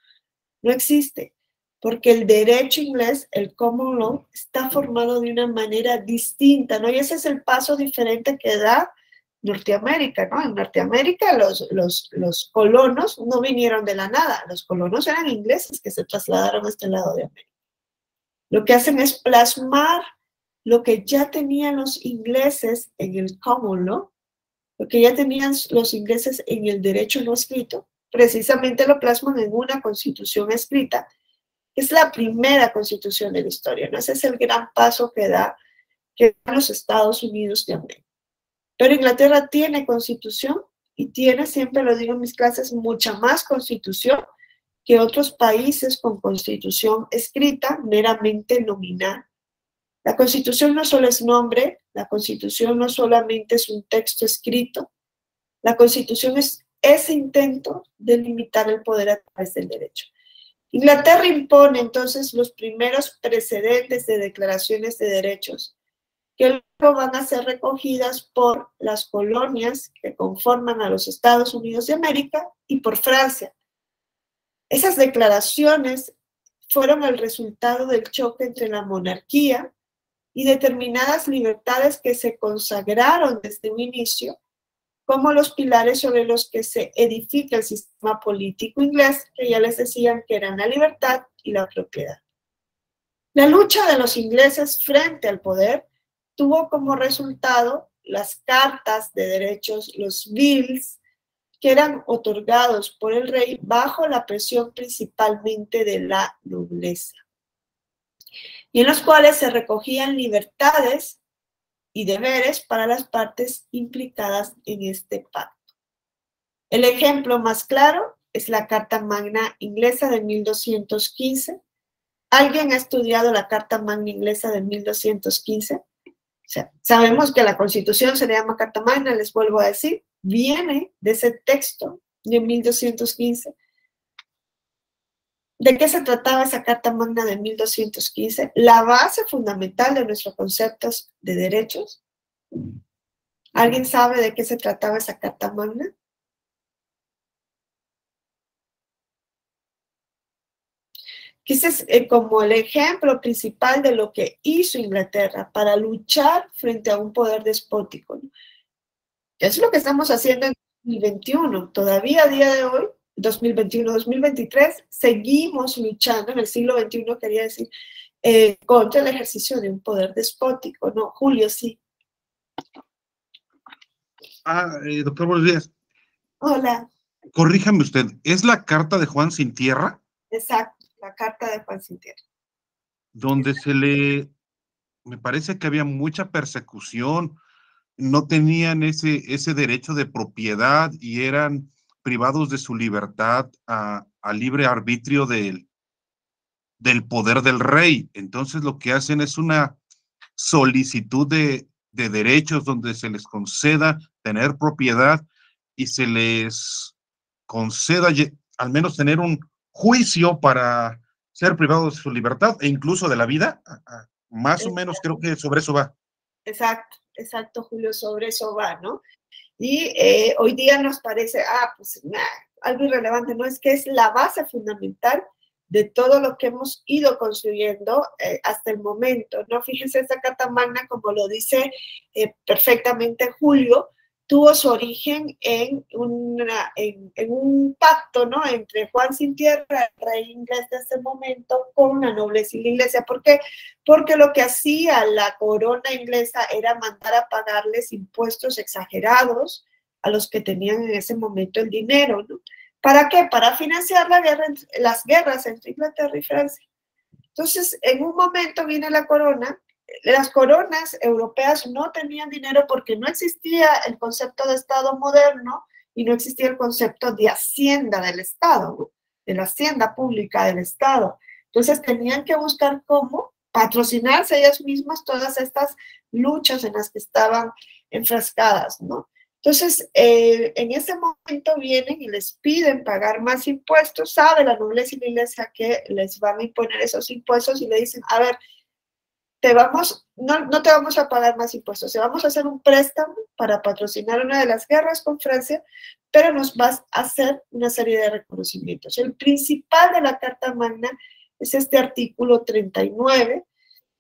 no existe, porque el derecho inglés, el common law, está formado de una manera distinta, ¿no? Y ese es el paso diferente que da Norteamérica, ¿no? En Norteamérica los colonos no vinieron de la nada, los colonos eran ingleses que se trasladaron a este lado de América. Lo que hacen es plasmar lo que ya tenían los ingleses en el common law, lo que ya tenían los ingleses en el derecho no escrito, precisamente lo plasman en una constitución escrita, que es la primera constitución de la historia, ¿no? Ese es el gran paso que da los Estados Unidos de América. Pero Inglaterra tiene constitución y tiene, siempre lo digo en mis clases, mucha más constitución que otros países con constitución escrita, meramente nominal. La constitución no solo es nombre, la constitución no solamente es un texto escrito, la constitución es ese intento de limitar el poder a través del derecho. Inglaterra impone entonces los primeros precedentes de declaraciones de derechos que luego van a ser recogidas por las colonias que conforman a los Estados Unidos de América y por Francia. Esas declaraciones fueron el resultado del choque entre la monarquía y determinadas libertades que se consagraron desde un inicio como los pilares sobre los que se edifica el sistema político inglés, que ya les decían que eran la libertad y la propiedad. La lucha de los ingleses frente al poder tuvo como resultado las cartas de derechos, los bills, que eran otorgados por el rey bajo la presión principalmente de la nobleza, y en los cuales se recogían libertades y deberes para las partes implicadas en este pacto. El ejemplo más claro es la Carta Magna Inglesa de 1215. ¿Alguien ha estudiado la Carta Magna Inglesa de 1215? O sea, sabemos que la Constitución se le llama Carta Magna, les vuelvo a decir, viene de ese texto de 1215. ¿De qué se trataba esa Carta Magna de 1215? La base fundamental de nuestros conceptos de derechos. ¿Alguien sabe de qué se trataba esa Carta Magna? Quizás como el ejemplo principal de lo que hizo Inglaterra para luchar frente a un poder despótico, ¿no? Es lo que estamos haciendo en 2021. Todavía a día de hoy, 2021, 2023, seguimos luchando, en el siglo XXI quería decir, contra el ejercicio de un poder despótico, ¿no? Julio, sí. Doctor, buenos días. Hola. Corríjame usted, ¿es la carta de Juan Sin Tierra? Exacto, la carta de Juan Sin Tierra. Donde me parece que había mucha persecución, no tenían ese derecho de propiedad y eran privados de su libertad a libre arbitrio del poder del rey. Entonces lo que hacen es una solicitud de derechos donde se les conceda tener propiedad y se les conceda al menos tener un juicio para ser privados de su libertad e incluso de la vida. Más o menos creo que sobre eso va. Exacto, Julio, sobre eso va, ¿no? Y hoy día nos parece, pues algo irrelevante, ¿no? Es que es la base fundamental de todo lo que hemos ido construyendo hasta el momento, ¿no? Fíjense, esta Carta Magna, como lo dice perfectamente Julio, tuvo su origen en un pacto, ¿no? Entre Juan Sin Tierra, el rey inglés de ese momento, con la nobleza y la iglesia. ¿Por qué? Porque lo que hacía la corona inglesa era mandar a pagarles impuestos exagerados a los que tenían en ese momento el dinero, ¿no? ¿Para qué? Para financiar las guerras entre Inglaterra y Francia. Entonces, en un momento viene la corona. Las coronas europeas no tenían dinero porque no existía el concepto de Estado moderno y no existía el concepto de hacienda del Estado, ¿no? De la hacienda pública del Estado. Entonces tenían que buscar cómo patrocinarse ellas mismas todas estas luchas en las que estaban enfrascadas, ¿no? Entonces, en ese momento vienen y les piden pagar más impuestos, sabe la nobleza y la iglesia que les van a imponer esos impuestos y le dicen, a ver, no te vamos a pagar más impuestos, te vamos a hacer un préstamo para patrocinar una de las guerras con Francia, pero nos vas a hacer una serie de reconocimientos. El principal de la Carta Magna es este artículo 39,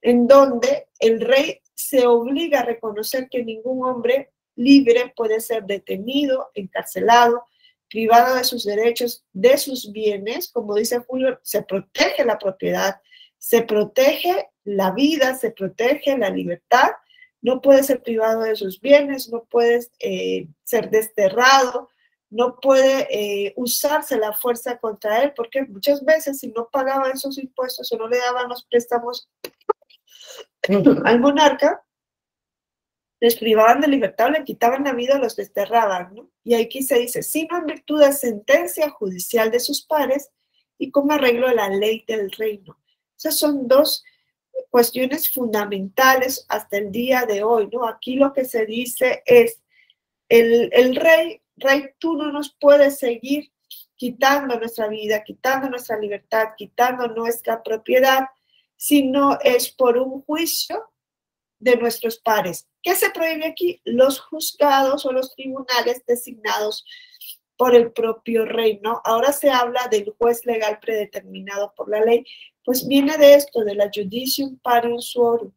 en donde el rey se obliga a reconocer que ningún hombre libre puede ser detenido, encarcelado, privado de sus derechos, de sus bienes. Como dice Julio, se protege la propiedad, se protege la vida, se protege la libertad, no puede ser privado de sus bienes, no puede ser desterrado, no puede usarse la fuerza contra él, porque muchas veces si no pagaba esos impuestos o no le daban los préstamos al monarca, les privaban de libertad o le quitaban la vida o los desterraban, ¿no? Y aquí se dice, sino en virtud de sentencia judicial de sus pares y con arreglo a la ley del reino. Esas son dos cuestiones fundamentales hasta el día de hoy, ¿no? Aquí lo que se dice es, el rey rey, tú no nos puedes seguir quitando nuestra vida, quitando nuestra libertad, quitando nuestra propiedad, si no es por un juicio de nuestros pares. ¿Qué se prohíbe aquí? Los juzgados o los tribunales designados por el propio rey, ¿no? Ahora se habla del juez legal predeterminado por la ley, pues viene de esto, de la judicium parium suorum,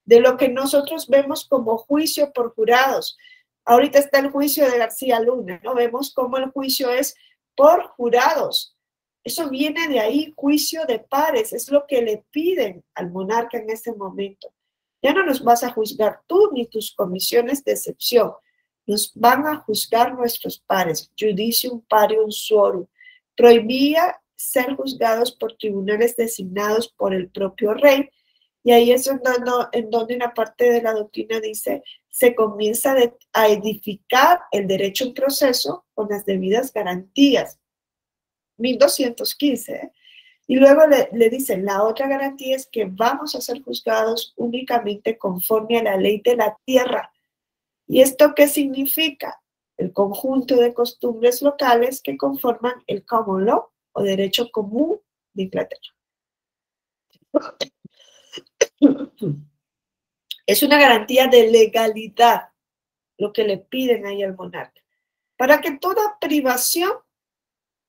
de lo que nosotros vemos como juicio por jurados. Ahorita está el juicio de García Luna, ¿no? Vemos cómo el juicio es por jurados. Eso viene de ahí, juicio de pares, es lo que le piden al monarca en este momento. Ya no nos vas a juzgar tú ni tus comisiones de excepción, nos van a juzgar nuestros pares, judicium parium suorum. Prohibía ser juzgados por tribunales designados por el propio rey, y ahí es en donde una parte de la doctrina dice, se comienza a edificar el derecho en proceso con las debidas garantías. 1215, ¿eh? Y luego le dicen, la otra garantía es que vamos a ser juzgados únicamente conforme a la ley de la tierra. ¿Y esto qué significa? El conjunto de costumbres locales que conforman el common law o derecho común de Inglaterra. Es una garantía de legalidad lo que le piden ahí al monarca, para que toda privación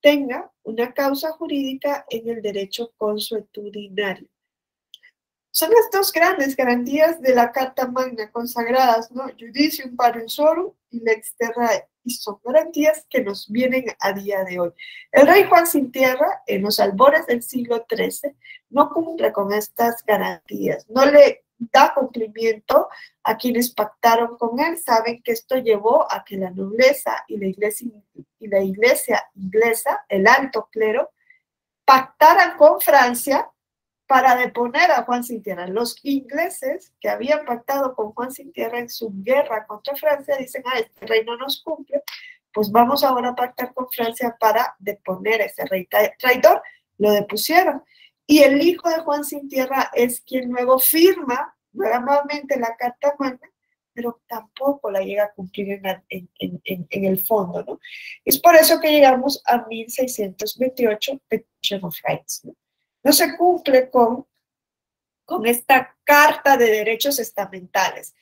tenga una causa jurídica en el derecho consuetudinario. Son las dos grandes garantías de la Carta Magna consagradas, ¿no? Judicium parium suorum y lex terrae, y son garantías que nos vienen a día de hoy. El rey Juan Sin Tierra, en los albores del siglo XIII, no cumple con estas garantías, no le da cumplimiento a quienes pactaron con él. Saben que esto llevó a que la nobleza y la iglesia inglesa, el alto clero, pactaran con Francia para deponer a Juan Sin Tierra. Los ingleses que habían pactado con Juan Sin Tierra en su guerra contra Francia dicen, este rey no nos cumple, pues vamos ahora a pactar con Francia para deponer a ese rey traidor. Lo depusieron. Y el hijo de Juan Sin Tierra es quien luego firma nuevamente la Carta Magna, pero tampoco la llega a cumplir en el fondo, ¿no? Es por eso que llegamos a 1628, Petition of Rights, ¿no? No se cumple con esta Carta de Derechos Estamentales.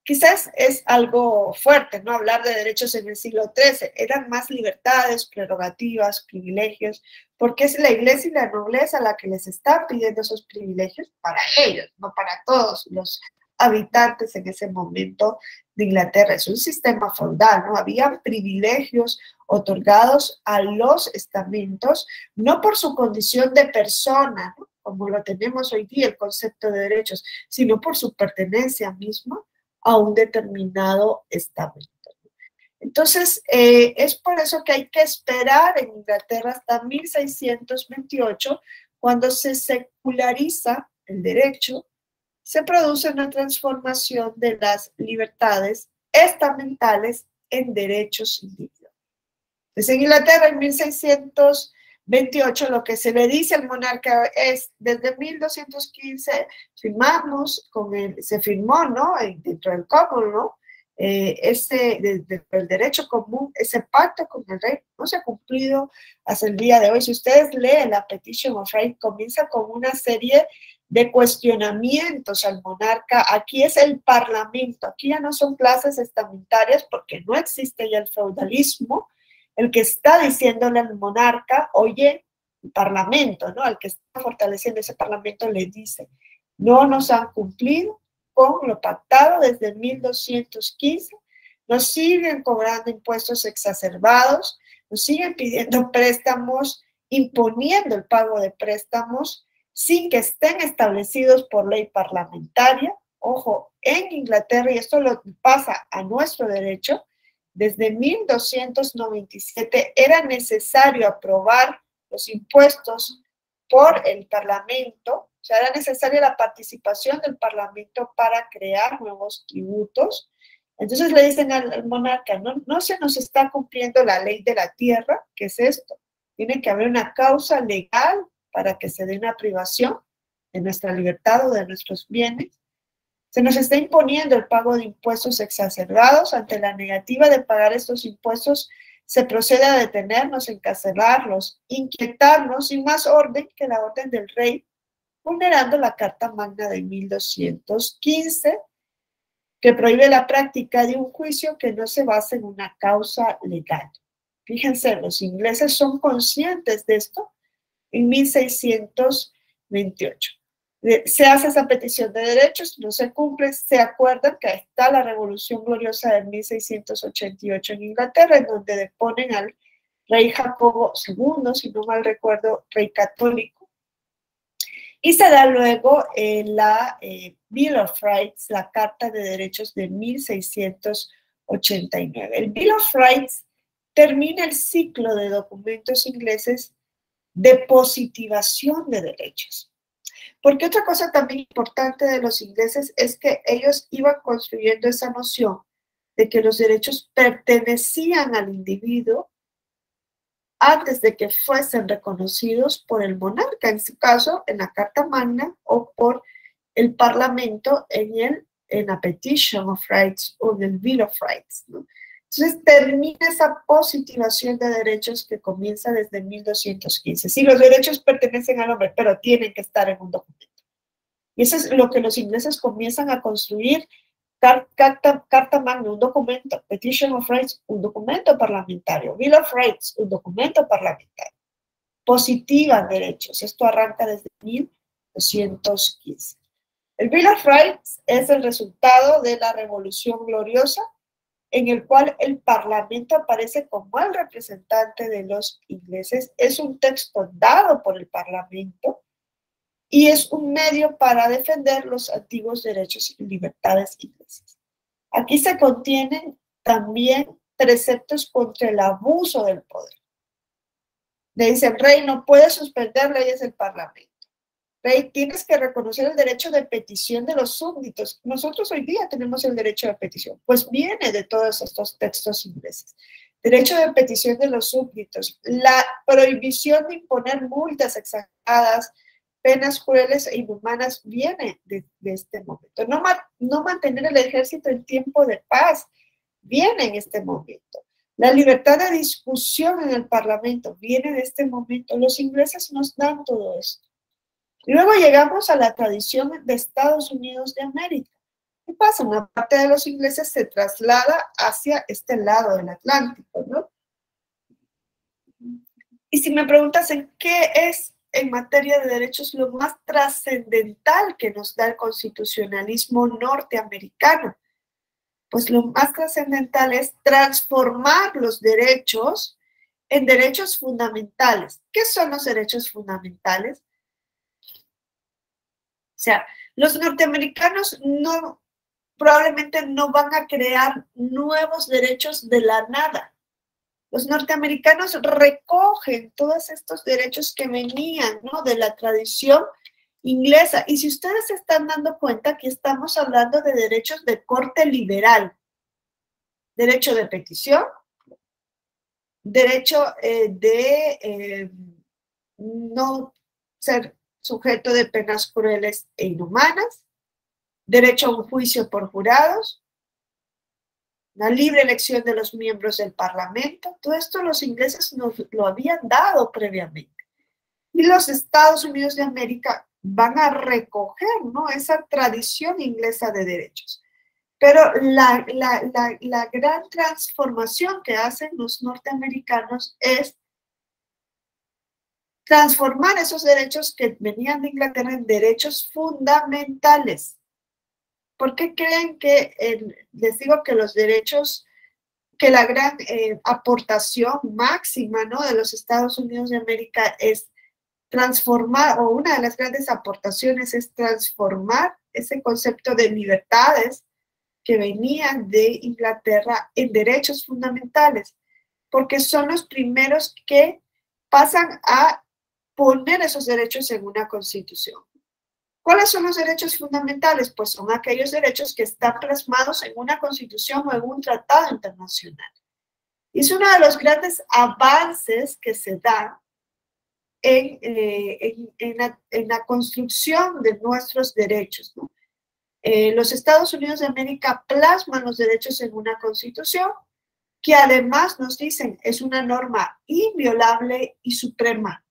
Quizás es algo fuerte, ¿no? Hablar de derechos en el siglo XIII. Eran más libertades, prerrogativas, privilegios, porque es la iglesia y la nobleza la que les está pidiendo esos privilegios para ellos, no para todos los habitantes en ese momento de Inglaterra. Es un sistema feudal, ¿no? Había privilegios otorgados a los estamentos, no por su condición de persona, ¿no? Como lo tenemos hoy día, el concepto de derechos, sino por su pertenencia misma a un determinado estamento. Entonces, es por eso que hay que esperar en Inglaterra hasta 1628, cuando se seculariza el derecho, se produce una transformación de las libertades estamentales en derechos individuales. Entonces, en Inglaterra, en 1628, lo que se le dice al monarca es, desde 1215 se firmó, ¿no? Dentro del Common, ¿no? El derecho común, ese pacto con el rey no se ha cumplido hasta el día de hoy. Si ustedes leen la Petition of Right, comienza con una serie de cuestionamientos al monarca. Aquí es el parlamento, aquí ya no son clases estamentarias porque no existe ya el feudalismo. El que está diciéndole al monarca, oye, el parlamento, ¿no? Al que está fortaleciendo ese parlamento le dice, no nos han cumplido con lo pactado desde 1215, nos siguen cobrando impuestos exacerbados, nos siguen pidiendo préstamos, imponiendo el pago de préstamos sin que estén establecidos por ley parlamentaria. Ojo, en Inglaterra, y esto lo pasa a nuestro derecho, desde 1297 era necesario aprobar los impuestos por el Parlamento, o sea, era necesaria la participación del Parlamento para crear nuevos tributos. Entonces le dicen al monarca, no se nos está cumpliendo la ley de la tierra, ¿qué es esto? Tiene que haber una causa legal para que se dé una privación de nuestra libertad o de nuestros bienes. Se nos está imponiendo el pago de impuestos exacerbados. Ante la negativa de pagar estos impuestos, se procede a detenernos, encarcelarlos, inquietarnos sin más orden que la orden del rey, vulnerando la Carta Magna de 1215, que prohíbe la práctica de un juicio que no se base en una causa legal. Fíjense, los ingleses son conscientes de esto en 1628. Se hace esa petición de derechos, no se cumple, se acuerdan que está la Revolución Gloriosa de 1688 en Inglaterra, en donde deponen al rey Jacobo II, si no mal recuerdo, rey católico. Y se da luego la Bill of Rights, la Carta de Derechos de 1689. El Bill of Rights termina el ciclo de documentos ingleses de positivación de derechos. Porque otra cosa también importante de los ingleses es que ellos iban construyendo esa noción de que los derechos pertenecían al individuo antes de que fuesen reconocidos por el monarca, en su caso, en la Carta Magna, o por el Parlamento en la Petition of Rights o en el Bill of Rights, ¿no? Entonces termina esa positivación de derechos que comienza desde 1215. Sí, los derechos pertenecen al hombre, pero tienen que estar en un documento. Y eso es lo que los ingleses comienzan a construir. Carta Magna, un documento. Petition of Rights, un documento parlamentario. Bill of Rights, un documento parlamentario. Positivan derechos. Esto arranca desde 1215. El Bill of Rights es el resultado de la Revolución Gloriosa, en el cual el Parlamento aparece como el representante de los ingleses. Es un texto dado por el Parlamento y es un medio para defender los antiguos derechos y libertades ingleses. Aquí se contienen también preceptos contra el abuso del poder. Le dicen, rey, no puede suspender leyes del Parlamento. Rey, tienes que reconocer el derecho de petición de los súbditos. Nosotros hoy día tenemos el derecho de petición, pues viene de todos estos textos ingleses. Derecho de petición de los súbditos, la prohibición de imponer multas exageradas, penas crueles e inhumanas, viene de este momento. No mantener el ejército en tiempo de paz, viene en este momento. La libertad de discusión en el Parlamento viene de este momento. Los ingleses nos dan todo esto. Y luego llegamos a la tradición de Estados Unidos de América. ¿Qué pasa? Una parte de los ingleses se traslada hacia este lado del Atlántico, ¿no? Y si me preguntas en qué es en materia de derechos lo más trascendental que nos da el constitucionalismo norteamericano, pues lo más trascendental es transformar los derechos en derechos fundamentales. ¿Qué son los derechos fundamentales? O sea, los norteamericanos probablemente no van a crear nuevos derechos de la nada. Los norteamericanos recogen todos estos derechos que venían, ¿no?, de la tradición inglesa. Y si ustedes se están dando cuenta, aquí estamos hablando de derechos de corte liberal. Derecho de petición, derecho de no ser sujeto de penas crueles e inhumanas, derecho a un juicio por jurados, la libre elección de los miembros del Parlamento. Todo esto los ingleses nos lo habían dado previamente. Y los Estados Unidos de América van a recoger, ¿no?, esa tradición inglesa de derechos. Pero la gran transformación que hacen los norteamericanos es transformar esos derechos que venían de Inglaterra en derechos fundamentales. ¿Por qué creen que, les digo que los derechos, que la gran aportación máxima, ¿no?, de los Estados Unidos de América es transformar, o una de las grandes aportaciones es transformar ese concepto de libertades que venían de Inglaterra en derechos fundamentales? Porque son los primeros que pasan a poner esos derechos en una constitución. ¿Cuáles son los derechos fundamentales? Pues son aquellos derechos que están plasmados en una constitución o en un tratado internacional. Y es uno de los grandes avances que se da en la construcción de nuestros derechos, ¿no? Los Estados Unidos de América plasman los derechos en una constitución que además nos dicen es una norma inviolable y suprema.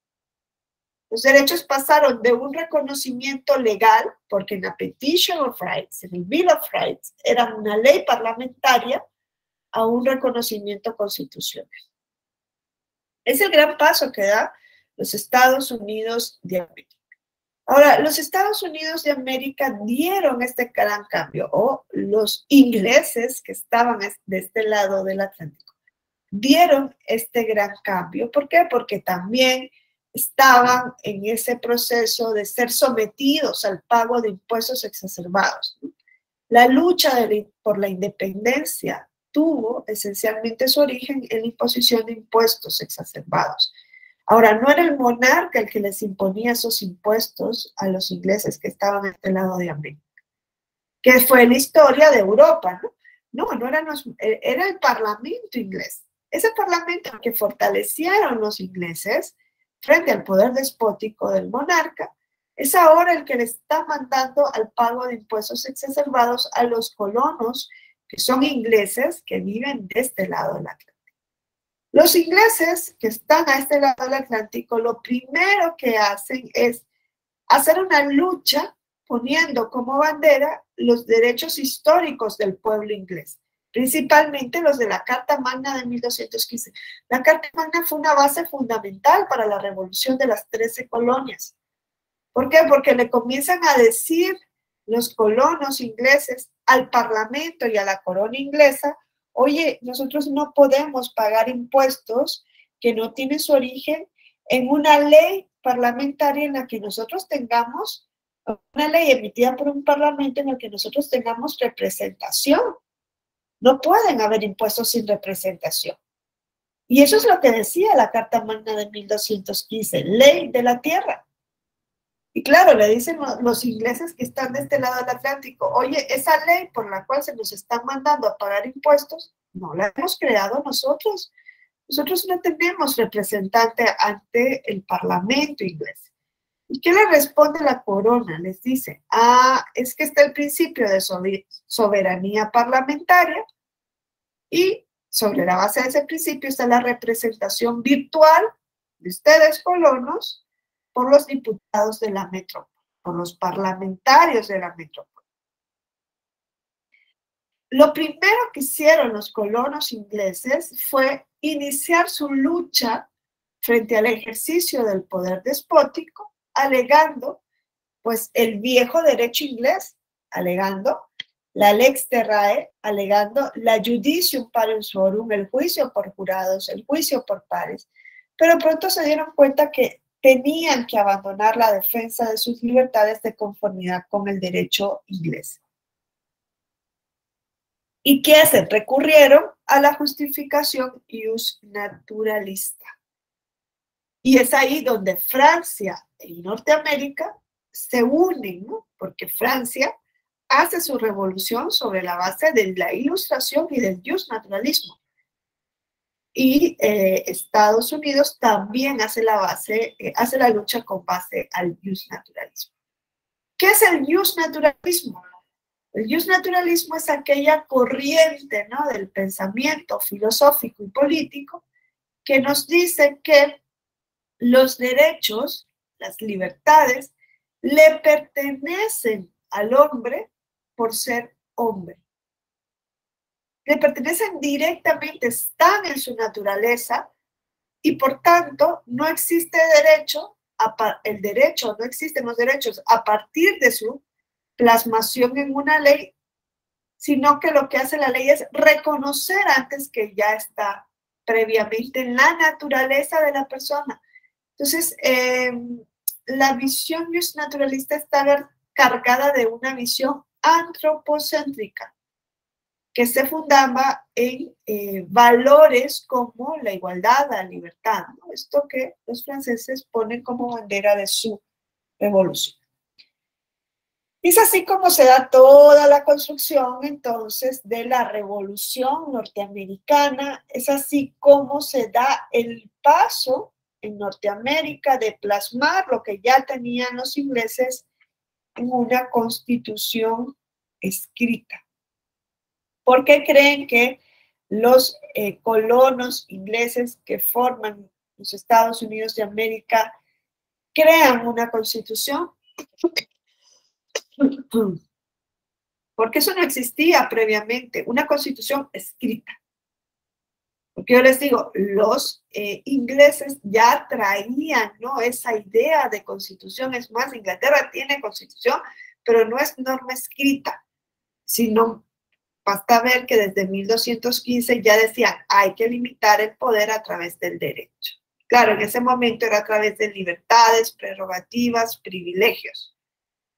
Los derechos pasaron de un reconocimiento legal, porque en la Petition of Rights, en el Bill of Rights, era una ley parlamentaria, a un reconocimiento constitucional. Es el gran paso que da los Estados Unidos de América. Ahora, los Estados Unidos de América dieron este gran cambio, o los ingleses que estaban de este lado del Atlántico, dieron este gran cambio. ¿Por qué? Porque también estaban en ese proceso de ser sometidos al pago de impuestos exacerbados. La lucha por la independencia tuvo esencialmente su origen en la imposición de impuestos exacerbados. Ahora, no era el monarca el que les imponía esos impuestos a los ingleses que estaban de este lado de América, que fue la historia de Europa, ¿no? No era el parlamento inglés. Ese parlamento que fortalecieron los ingleses frente al poder despótico del monarca, es ahora el que le está mandando al pago de impuestos exacerbados a los colonos que son ingleses que viven de este lado del Atlántico. Los ingleses que están a este lado del Atlántico, lo primero que hacen es hacer una lucha poniendo como bandera los derechos históricos del pueblo inglés, principalmente los de la Carta Magna de 1215. La Carta Magna fue una base fundamental para la revolución de las 13 colonias. ¿Por qué? Porque le comienzan a decir los colonos ingleses al parlamento y a la corona inglesa: oye, nosotros no podemos pagar impuestos que no tienen su origen en una ley parlamentaria en la que nosotros tengamos, una ley emitida por un parlamento en el que nosotros tengamos representación. No pueden haber impuestos sin representación. Y eso es lo que decía la Carta Magna de 1215, ley de la tierra. Y claro, le dicen los ingleses que están de este lado del Atlántico: oye, esa ley por la cual se nos están mandando a pagar impuestos, no la hemos creado nosotros. Nosotros no tenemos representante ante el Parlamento inglés. ¿Y qué le responde la corona? Les dice: es que está el principio de soberanía parlamentaria y sobre la base de ese principio está la representación virtual de ustedes, colonos, por los diputados de la metrópoli, por los parlamentarios de la metrópoli. Lo primero que hicieron los colonos ingleses fue iniciar su lucha frente al ejercicio del poder despótico, alegando pues el viejo derecho inglés, alegando la lex terrae, alegando la judicium parensorum, el juicio por jurados, el juicio por pares. Pero pronto se dieron cuenta que tenían que abandonar la defensa de sus libertades de conformidad con el derecho inglés. ¿Y qué hacen? Recurrieron a la justificación ius naturalista. Y es ahí donde Francia y Norteamérica se unen, ¿no? Porque Francia hace su revolución sobre la base de la Ilustración y del ius naturalismo. Y Estados Unidos también hace la lucha con base al ius naturalismo. ¿Qué es el ius naturalismo? El ius naturalismo es aquella corriente, ¿no?, del pensamiento filosófico y político que nos dice que los derechos, las libertades, le pertenecen al hombre por ser hombre. Le pertenecen directamente, están en su naturaleza y por tanto no existe derecho, no existen los derechos a partir de su plasmación en una ley, sino que lo que hace la ley es reconocer antes que ya está previamente en la naturaleza de la persona. Entonces, la visión naturalista está cargada de una visión antropocéntrica que se fundaba en valores como la igualdad, la libertad, ¿no? Esto que los franceses ponen como bandera de su revolución. Es así como se da toda la construcción, entonces, de la Revolución Norteamericana. Es así como se da el paso en Norteamérica de plasmar lo que ya tenían los ingleses en una constitución escrita. ¿Por qué creen que los colonos ingleses que forman los Estados Unidos de América crean una constitución? Porque eso no existía previamente, una constitución escrita. Porque yo les digo, los ingleses ya traían, ¿no?, esa idea de constitución. Es más, Inglaterra tiene constitución, pero no es norma escrita, sino basta ver que desde 1215 ya decían, hay que limitar el poder a través del derecho. Claro, en ese momento era a través de libertades, prerrogativas, privilegios,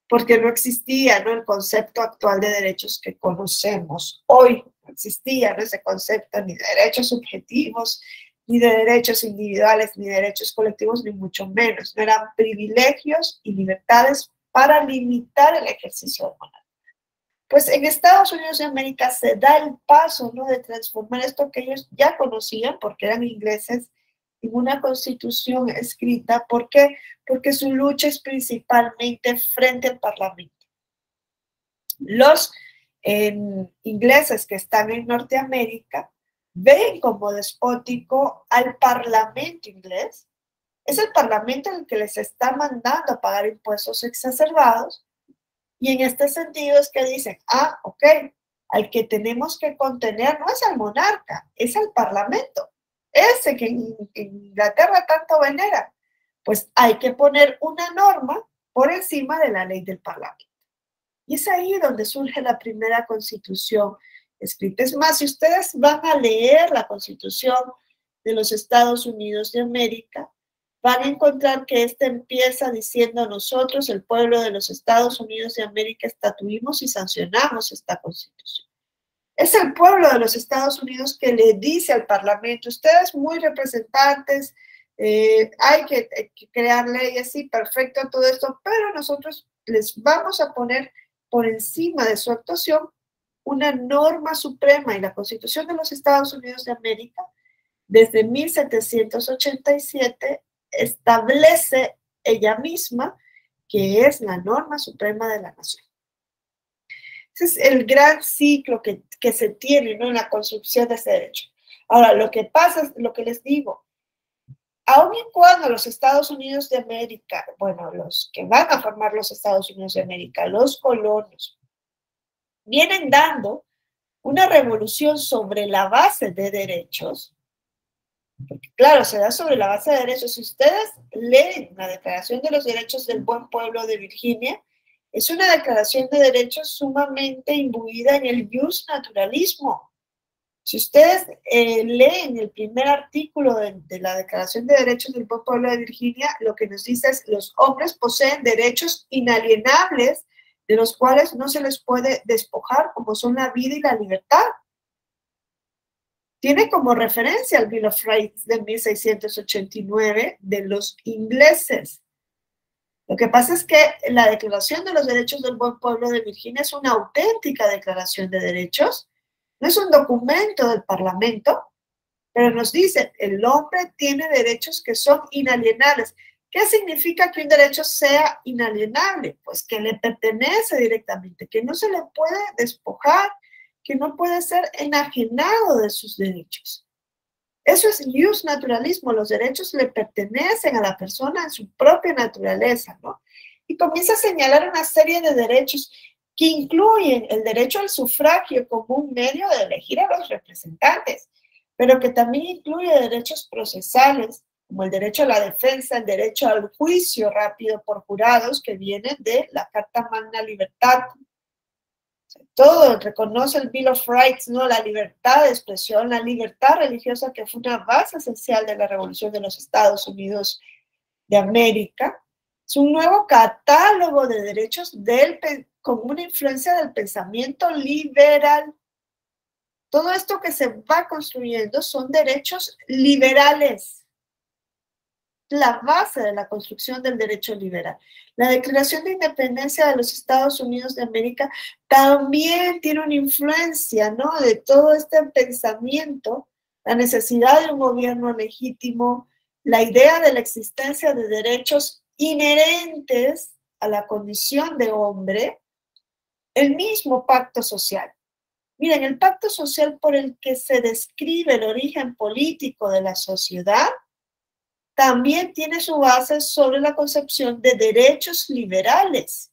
porque no existía, ¿no?, el concepto actual de derechos que conocemos hoy. No existía, ¿no?, ese concepto ni de derechos subjetivos, ni de derechos individuales, ni de derechos colectivos, ni mucho menos. No eran privilegios y libertades para limitar el ejercicio del monarca. Pues en Estados Unidos de América se da el paso, ¿no?, de transformar esto que ellos ya conocían, porque eran ingleses, en una constitución escrita. ¿Por qué? Porque su lucha es principalmente frente al Parlamento. Los ingleses que están en Norteamérica ven como despótico al Parlamento inglés. Es el Parlamento el que les está mandando a pagar impuestos exacerbados. Y en este sentido es que dicen, ok, al que tenemos que contener no es al monarca, es al Parlamento, ese que en Inglaterra tanto venera. Pues hay que poner una norma por encima de la ley del Parlamento. Y es ahí donde surge la primera constitución escrita. Es más, si ustedes van a leer la Constitución de los Estados Unidos de América, van a encontrar que esta empieza diciendo: nosotros, el pueblo de los Estados Unidos de América, estatuimos y sancionamos esta Constitución. Es el pueblo de los Estados Unidos que le dice al Parlamento: ustedes muy representantes, hay que crear leyes, sí, perfecto, todo esto, pero nosotros les vamos a poner por encima de su actuación una norma suprema. Y la Constitución de los Estados Unidos de América, desde 1787, establece ella misma que es la norma suprema de la nación. Ese es el gran ciclo que se tiene, ¿no?, en la construcción de ese derecho. Ahora, lo que pasa es lo que les digo. Aun y cuando los Estados Unidos de América, bueno, los que van a formar los Estados Unidos de América, los colonos, vienen dando una revolución sobre la base de derechos, porque claro, se da sobre la base de derechos. Si ustedes leen la Declaración de los Derechos del Buen Pueblo de Virginia, es una declaración de derechos sumamente imbuida en el justnaturalismo. Si ustedes leen el primer artículo de la Declaración de Derechos del Buen Pueblo de Virginia, lo que nos dice es: los hombres poseen derechos inalienables de los cuales no se les puede despojar, como son la vida y la libertad. Tiene como referencia el Bill of Rights de 1689 de los ingleses. Lo que pasa es que la Declaración de los Derechos del Buen Pueblo de Virginia es una auténtica declaración de derechos. No es un documento del Parlamento, pero nos dice: el hombre tiene derechos que son inalienables. ¿Qué significa que un derecho sea inalienable? Pues que le pertenece directamente, que no se le puede despojar, que no puede ser enajenado de sus derechos. Eso es justnaturalismo. Los derechos le pertenecen a la persona en su propia naturaleza, ¿no? Y comienza a señalar una serie de derechos que incluyen el derecho al sufragio como un medio de elegir a los representantes, pero que también incluye derechos procesales, como el derecho a la defensa, el derecho al juicio rápido por jurados, que vienen de la Carta Magna Libertatum. Todo reconoce el Bill of Rights, ¿no?, la libertad de expresión, la libertad religiosa, que fue una base esencial de la Revolución de los Estados Unidos de América. Es un nuevo catálogo de derechos con una influencia del pensamiento liberal. Todo esto que se va construyendo son derechos liberales, la base de la construcción del derecho liberal. La Declaración de Independencia de los Estados Unidos de América también tiene una influencia, ¿no?, de todo este pensamiento, la necesidad de un gobierno legítimo, la idea de la existencia de derechos inherentes a la condición de hombre, el mismo pacto social. Miren, el pacto social por el que se describe el origen político de la sociedad también tiene su base sobre la concepción de derechos liberales.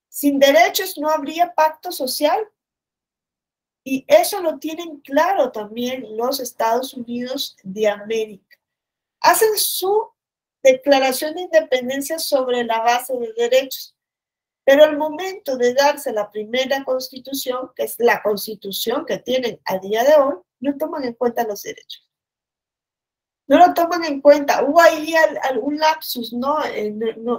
Sin derechos no habría pacto social. Y eso lo tienen claro también los Estados Unidos de América. Hacen su declaración de independencia sobre la base de derechos. Pero al momento de darse la primera constitución, que es la constitución que tienen a día de hoy, no toman en cuenta los derechos. No lo toman en cuenta. Hubo ahí algún lapsus, ¿no?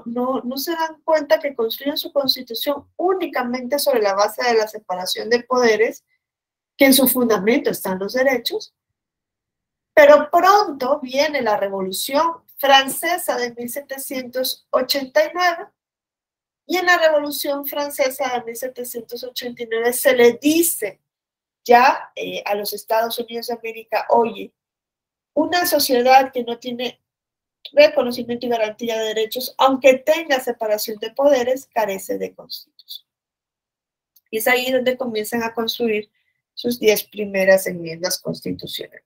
No se dan cuenta que construyen su constitución únicamente sobre la base de la separación de poderes, que en su fundamento están los derechos. Pero pronto viene la Revolución Francesa de 1789, y en la Revolución Francesa de 1789 se le dice ya a los Estados Unidos de América: oye, una sociedad que no tiene reconocimiento y garantía de derechos, aunque tenga separación de poderes, carece de constitución. Y es ahí donde comienzan a construir sus 10 primeras enmiendas constitucionales.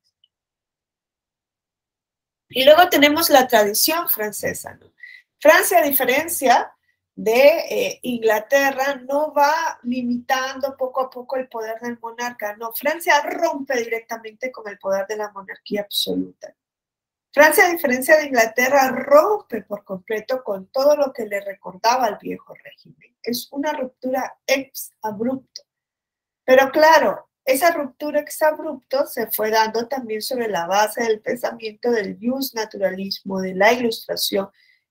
Y luego tenemos la tradición francesa, ¿no? Francia, a diferencia de Inglaterra, no va limitando poco a poco el poder del monarca, no. Francia rompe directamente con el poder de la monarquía absoluta. Francia, a diferencia de Inglaterra, rompe por completo con todo lo que le recordaba al viejo régimen. Es una ruptura ex abrupto. Pero claro, esa ruptura ex abrupto se fue dando también sobre la base del pensamiento del justnaturalismo, de la ilustración.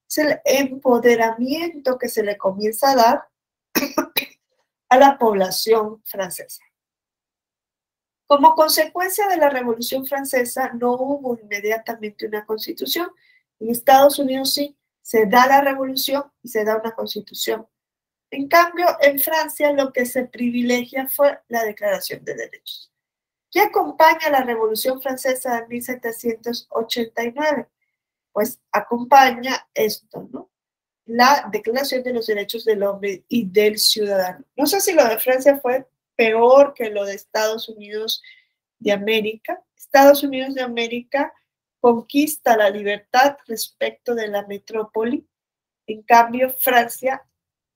Es el empoderamiento que se le comienza a dar a la población francesa. Como consecuencia de la Revolución Francesa, no hubo inmediatamente una constitución. En Estados Unidos sí, se da la revolución y se da una constitución. En cambio, en Francia lo que se privilegia fue la Declaración de Derechos. ¿Qué acompaña la Revolución Francesa de 1789? Pues acompaña esto, ¿no? La Declaración de los Derechos del Hombre y del Ciudadano. No sé si lo de Francia fue peor que lo de Estados Unidos de América. Estados Unidos de América conquista la libertad respecto de la metrópoli. En cambio, Francia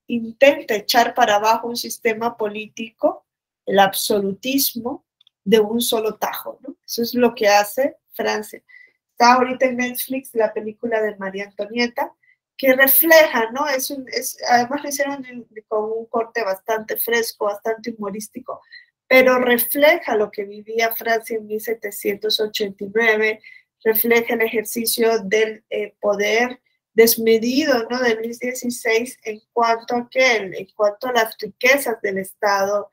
intenta echar para abajo un sistema político, el absolutismo, de un solo tajo, ¿no? Eso es lo que hace Francia. Está ahorita en Netflix la película de María Antonieta, que refleja, ¿no? Además lo hicieron con un corte bastante fresco, bastante humorístico, pero refleja lo que vivía Francia en 1789, refleja el ejercicio del poder desmedido, ¿no?, de Luis XVI en cuanto a las riquezas del Estado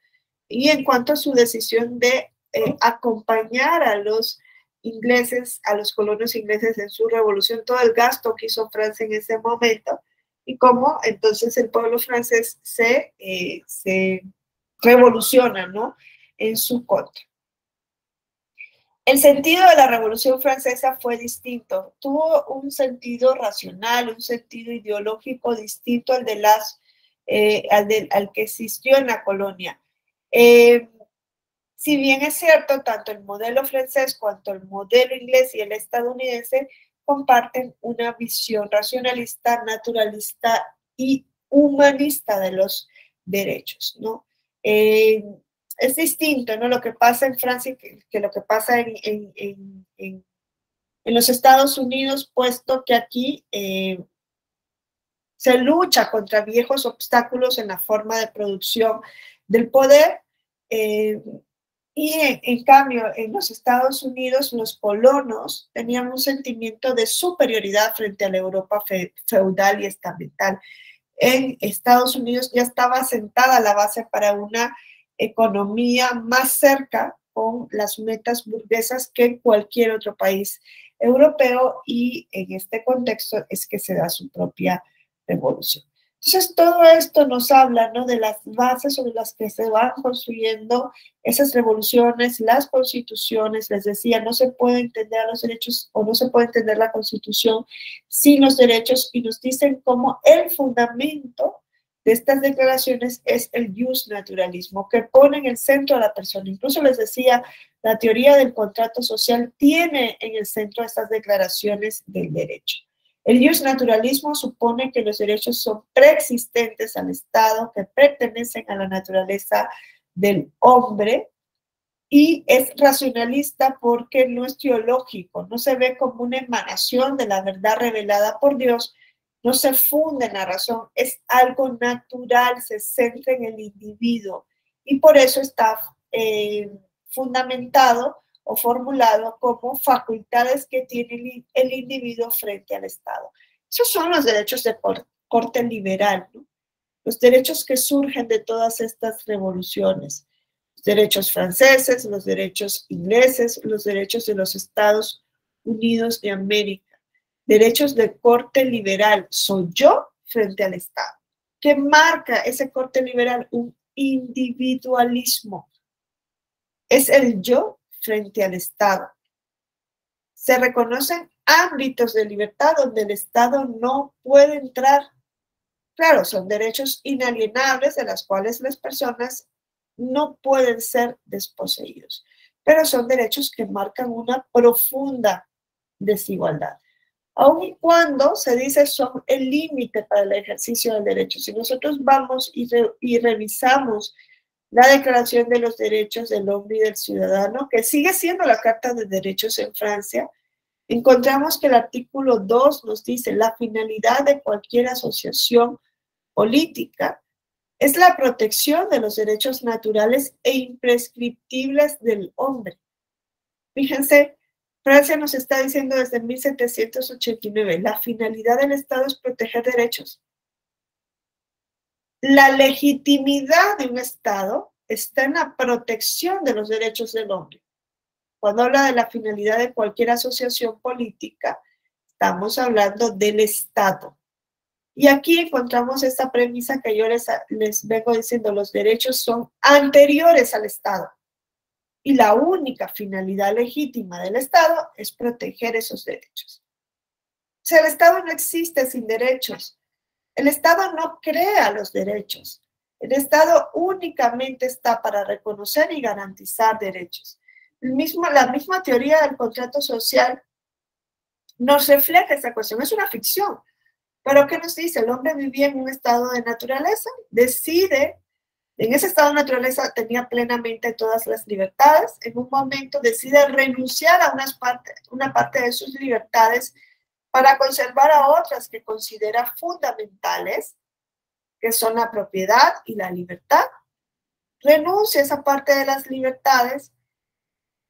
y en cuanto a su decisión de acompañar a los ingleses, a los colonos ingleses en su revolución, todo el gasto que hizo Francia en ese momento, y cómo entonces el pueblo francés se revoluciona, ¿no?, en su contra. El sentido de la Revolución Francesa fue distinto. Tuvo un sentido racional, un sentido ideológico distinto al que existió en la colonia. Si bien es cierto, tanto el modelo francés cuanto el modelo inglés y el estadounidense comparten una visión racionalista, naturalista y humanista de los derechos, ¿no? Es distinto, ¿no?, lo que pasa en Francia que lo que pasa en los Estados Unidos, puesto que aquí se lucha contra viejos obstáculos en la forma de producción del poder, y en cambio en los Estados Unidos los colonos tenían un sentimiento de superioridad frente a la Europa feudal y estamental. En Estados Unidos ya estaba asentada la base para una economía más cerca con las metas burguesas que en cualquier otro país europeo, y en este contexto es que se da su propia revolución. Entonces, todo esto nos habla, ¿no?, de las bases sobre las que se van construyendo esas revoluciones, las constituciones. Les decía, no se puede entender a los derechos o no se puede entender la constitución sin los derechos, y nos dicen cómo el fundamento de estas declaraciones es el justnaturalismo, que pone en el centro a la persona. Incluso les decía, la teoría del contrato social tiene en el centro estas declaraciones del derecho. El justnaturalismo supone que los derechos son preexistentes al Estado, que pertenecen a la naturaleza del hombre, y es racionalista porque no es teológico, no se ve como una emanación de la verdad revelada por Dios, no se funde en la razón, es algo natural, se centra en el individuo y por eso está fundamentado o formulado como facultades que tiene el individuo frente al Estado. Esos son los derechos de corte liberal, ¿no? Los derechos que surgen de todas estas revoluciones. Los derechos franceses, los derechos ingleses, los derechos de los Estados Unidos de América. Derechos de corte liberal. Soy yo frente al Estado. ¿Qué marca ese corte liberal? Un individualismo. Es el yo frente al Estado. Se reconocen ámbitos de libertad donde el Estado no puede entrar. Claro, son derechos inalienables de los cuales las personas no pueden ser desposeídos, pero son derechos que marcan una profunda desigualdad. Aun y cuando se dice son el límite para el ejercicio del derecho. Si nosotros vamos y revisamos la Declaración de los Derechos del Hombre y del Ciudadano, que sigue siendo la Carta de Derechos en Francia, encontramos que el artículo 2 nos dice la finalidad de cualquier asociación política es la protección de los derechos naturales e imprescriptibles del hombre. Fíjense, Francia nos está diciendo desde 1789, la finalidad del Estado es proteger derechos. La legitimidad de un Estado está en la protección de los derechos del hombre. Cuando habla de la finalidad de cualquier asociación política, estamos hablando del Estado. Y aquí encontramos esta premisa que yo les vengo diciendo, los derechos son anteriores al Estado. Y la única finalidad legítima del Estado es proteger esos derechos. O sea, el Estado no existe sin derechos. El Estado no crea los derechos. El Estado únicamente está para reconocer y garantizar derechos. La misma teoría del contrato social nos refleja esta cuestión. Es una ficción. Pero ¿qué nos dice? El hombre vivía en un estado de naturaleza, decide, en ese estado de naturaleza tenía plenamente todas las libertades, en un momento decide renunciar a una parte de sus libertades para conservar a otras que considera fundamentales, que son la propiedad y la libertad. Renuncia a esa parte de las libertades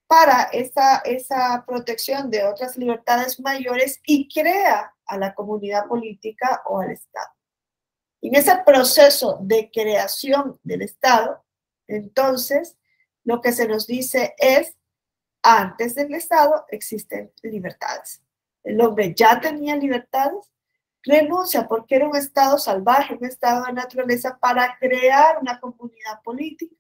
para esa protección de otras libertades mayores y crea a la comunidad política o al Estado. En ese proceso de creación del Estado, entonces, lo que se nos dice es, antes del Estado existen libertades. El hombre ya tenía libertades, renuncia porque era un estado salvaje, un estado de naturaleza para crear una comunidad política,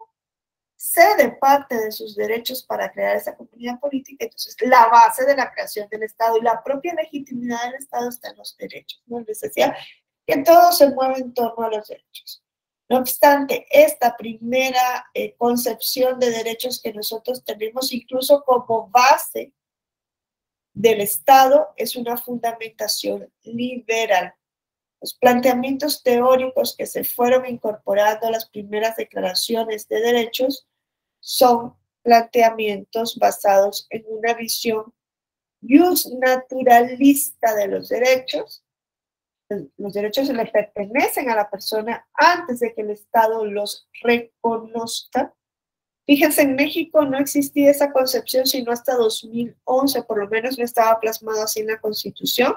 cede parte de sus derechos para crear esa comunidad política. Entonces, la base de la creación del Estado y la propia legitimidad del Estado está en los derechos. ¿No? Les decía que todo se mueve en torno a los derechos. No obstante, esta primera concepción de derechos que nosotros tenemos incluso como base del Estado es una fundamentación liberal. Los planteamientos teóricos que se fueron incorporando a las primeras declaraciones de derechos son planteamientos basados en una visión justnaturalista de los derechos. Los derechos le pertenecen a la persona antes de que el Estado los reconozca. Fíjense, en México no existía esa concepción sino hasta 2011, por lo menos no estaba plasmado así en la Constitución.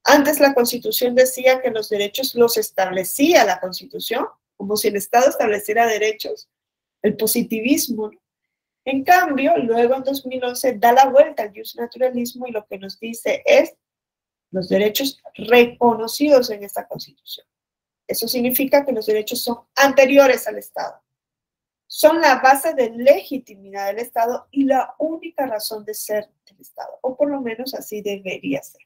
Antes la Constitución decía que los derechos los establecía la Constitución, como si el Estado estableciera derechos, el positivismo, ¿no? En cambio, luego en 2011 da la vuelta al justnaturalismo y lo que nos dice es los derechos reconocidos en esta Constitución. Eso significa que los derechos son anteriores al Estado. Son la base de legitimidad del Estado y la única razón de ser del Estado, o por lo menos así debería ser.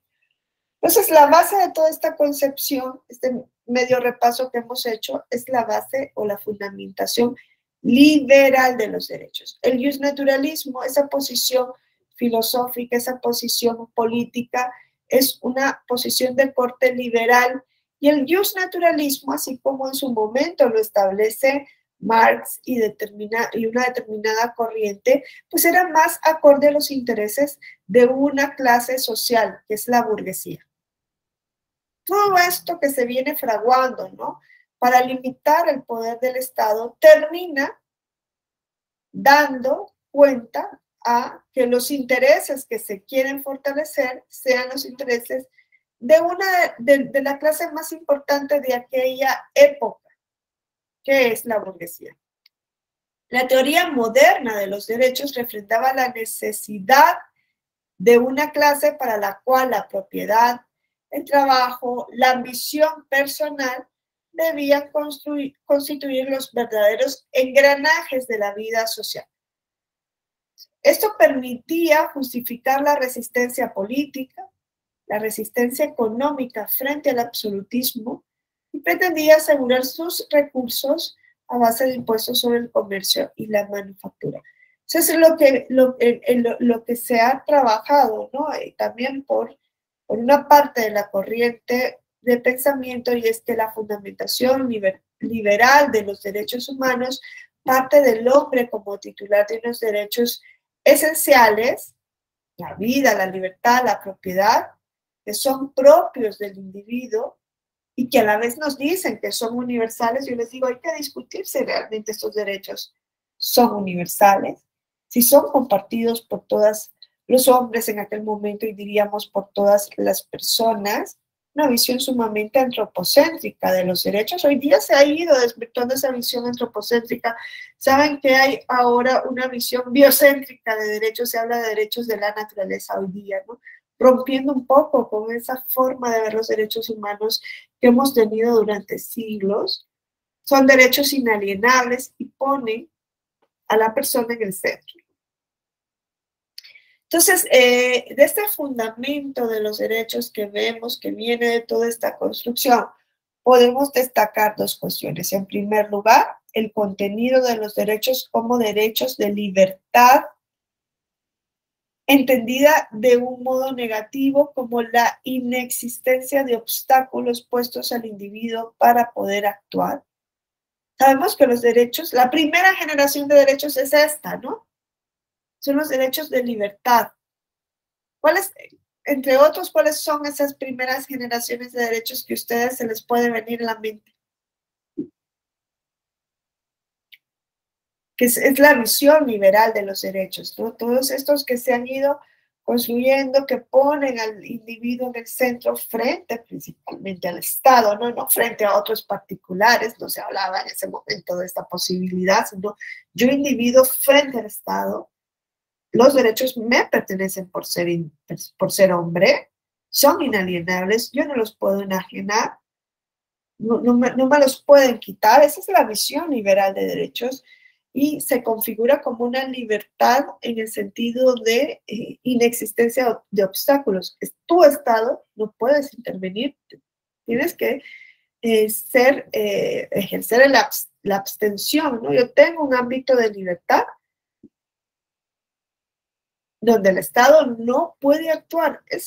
Entonces, la base de toda esta concepción, este medio repaso que hemos hecho, es la base o la fundamentación liberal de los derechos. El justnaturalismo, esa posición filosófica, esa posición política, es una posición de corte liberal, y el justnaturalismo, así como en su momento lo establece Marx y una determinada corriente, pues era más acorde a los intereses de una clase social, que es la burguesía. Todo esto que se viene fraguando, ¿no?, para limitar el poder del Estado, termina dando cuenta a que los intereses que se quieren fortalecer sean los intereses de la clase más importante de aquella época, que es la burguesía. La teoría moderna de los derechos refrendaba la necesidad de una clase para la cual la propiedad, el trabajo, la ambición personal debían constituir los verdaderos engranajes de la vida social. Esto permitía justificar la resistencia política, la resistencia económica frente al absolutismo, y pretendía asegurar sus recursos a base de impuestos sobre el comercio y la manufactura. Eso es lo que se ha trabajado, ¿no? Y también por una parte de la corriente de pensamiento, y es que la fundamentación liberal de los derechos humanos parte del hombre como titular de unos derechos esenciales, la vida, la libertad, la propiedad, que son propios del individuo y que a la vez nos dicen que son universales. Yo les digo, hay que discutir si realmente estos derechos son universales, si son compartidos por todos los hombres en aquel momento, y diríamos por todas las personas. Una visión sumamente antropocéntrica de los derechos. Hoy día se ha ido desvirtuando esa visión antropocéntrica. Saben que hay ahora una visión biocéntrica de derechos, se habla de derechos de la naturaleza hoy día, ¿no?, rompiendo un poco con esa forma de ver los derechos humanos que hemos tenido durante siglos. Son derechos inalienables y ponen a la persona en el centro. Entonces, de este fundamento de los derechos que vemos, que viene de toda esta construcción, podemos destacar dos cuestiones. En primer lugar, el contenido de los derechos como derechos de libertad, entendida de un modo negativo como la inexistencia de obstáculos puestos al individuo para poder actuar. Sabemos que los derechos, la primera generación de derechos es esta, ¿no? Son los derechos de libertad. ¿Cuáles, entre otros, cuáles son esas primeras generaciones de derechos que a ustedes se les puede venir a la mente? Que es la visión liberal de los derechos, ¿no? Todos estos que se han ido construyendo, que ponen al individuo en el centro frente principalmente al Estado, ¿no? No frente a otros particulares, no se hablaba en ese momento de esta posibilidad, sino yo individuo frente al Estado. Los derechos me pertenecen por ser hombre, son inalienables, yo no los puedo enajenar, no me los pueden quitar. Esa es la visión liberal de derechos, y se configura como una libertad en el sentido de inexistencia de obstáculos. Es tu Estado, no puedes intervenir, tienes que ejercer la abstención, ¿no? Yo tengo un ámbito de libertad donde el Estado no puede actuar. De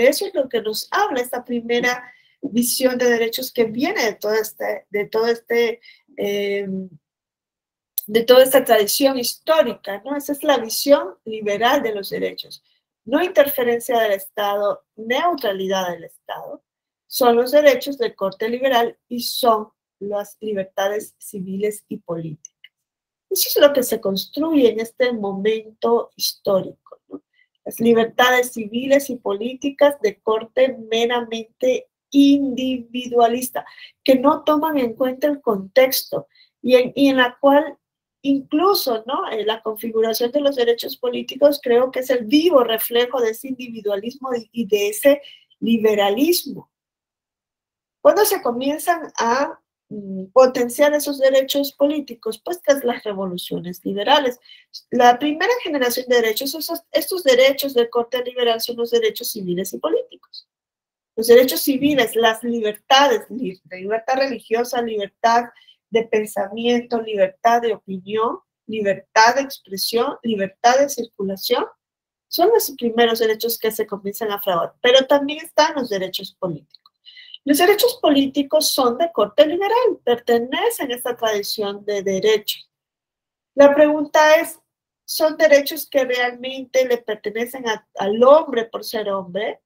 eso es lo que nos habla esta primera visión de derechos que viene de toda esta tradición histórica, ¿no? Esa es la visión liberal de los derechos. No interferencia del Estado, neutralidad del Estado. Son los derechos de corte liberal y son las libertades civiles y políticas. Eso es lo que se construye en este momento histórico, ¿no? Las libertades civiles y políticas de corte meramente individualista, que no toman en cuenta el contexto, y en la cual incluso, ¿no?, la configuración de los derechos políticos creo que es el vivo reflejo de ese individualismo y de ese liberalismo. ¿Cuándo se comienzan a potenciar esos derechos políticos? Pues tras las revoluciones liberales. La primera generación de derechos, estos derechos de corte liberal son los derechos civiles y políticos. Los derechos civiles, las libertades, libertad religiosa, libertad de pensamiento, libertad de opinión, libertad de expresión, libertad de circulación, son los primeros derechos que se comienzan a fraguar. Pero también están los derechos políticos. Los derechos políticos son de corte liberal, pertenecen a esta tradición de derechos. La pregunta es, ¿son derechos que realmente le pertenecen al hombre por ser hombre?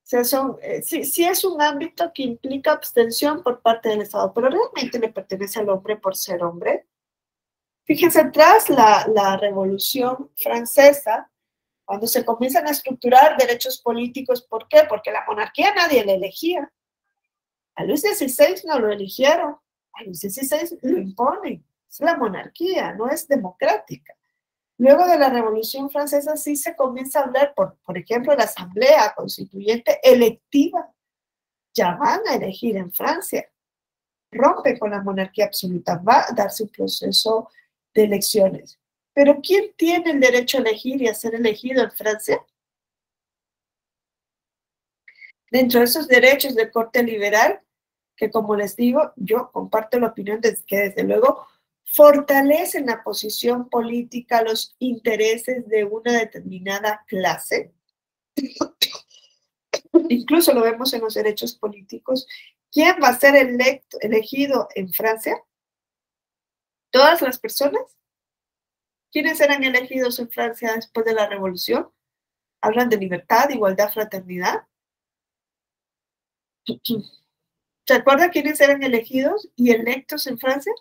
O sea, sí es un ámbito que implica abstención por parte del Estado, pero ¿realmente le pertenece al hombre por ser hombre? Fíjense, tras la Revolución Francesa, cuando se comienzan a estructurar derechos políticos, ¿por qué? Porque la monarquía nadie la elegía. A Luis XVI no lo eligieron, a Luis XVI lo imponen. Es la monarquía, no es democrática. Luego de la Revolución Francesa sí se comienza a hablar, por ejemplo, la Asamblea Constituyente electiva. Ya van a elegir en Francia. Rompe con la monarquía absoluta, va a darse un proceso de elecciones. Pero ¿quién tiene el derecho a elegir y a ser elegido en Francia? Dentro de esos derechos de corte liberal, que como les digo, yo comparto la opinión de que desde luego fortalecen la posición política, los intereses de una determinada clase. Incluso lo vemos en los derechos políticos. ¿Quién va a ser elegido en Francia? ¿Todas las personas? ¿Quiénes eran elegidos en Francia después de la Revolución? Hablan de libertad, igualdad, fraternidad. ¿Se acuerdan quiénes eran elegidos y electos en Francia?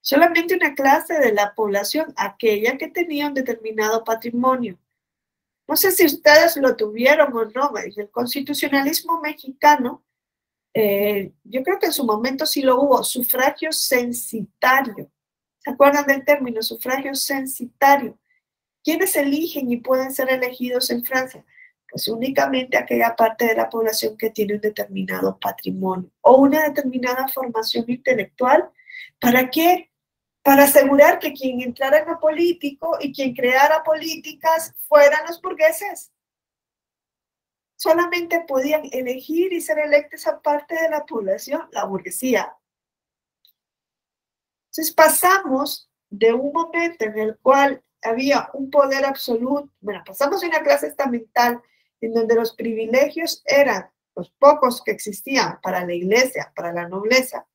Solamente una clase de la población, aquella que tenía un determinado patrimonio. No sé si ustedes lo tuvieron o no, en el constitucionalismo mexicano, yo creo que en su momento sí lo hubo, sufragio censitario. ¿Se acuerdan del término sufragio censitario? ¿Quiénes eligen y pueden ser elegidos en Francia? Pues únicamente aquella parte de la población que tiene un determinado patrimonio o una determinada formación intelectual. ¿Para qué? Para asegurar que quien entrara en lo político y quien creara políticas fueran los burgueses. Solamente podían elegir y ser electos a parte de la población, la burguesía. Entonces pasamos de un momento en el cual había un poder absoluto, bueno, pasamos de una clase estamental en donde los privilegios eran los pocos que existían para la iglesia, para la nobleza.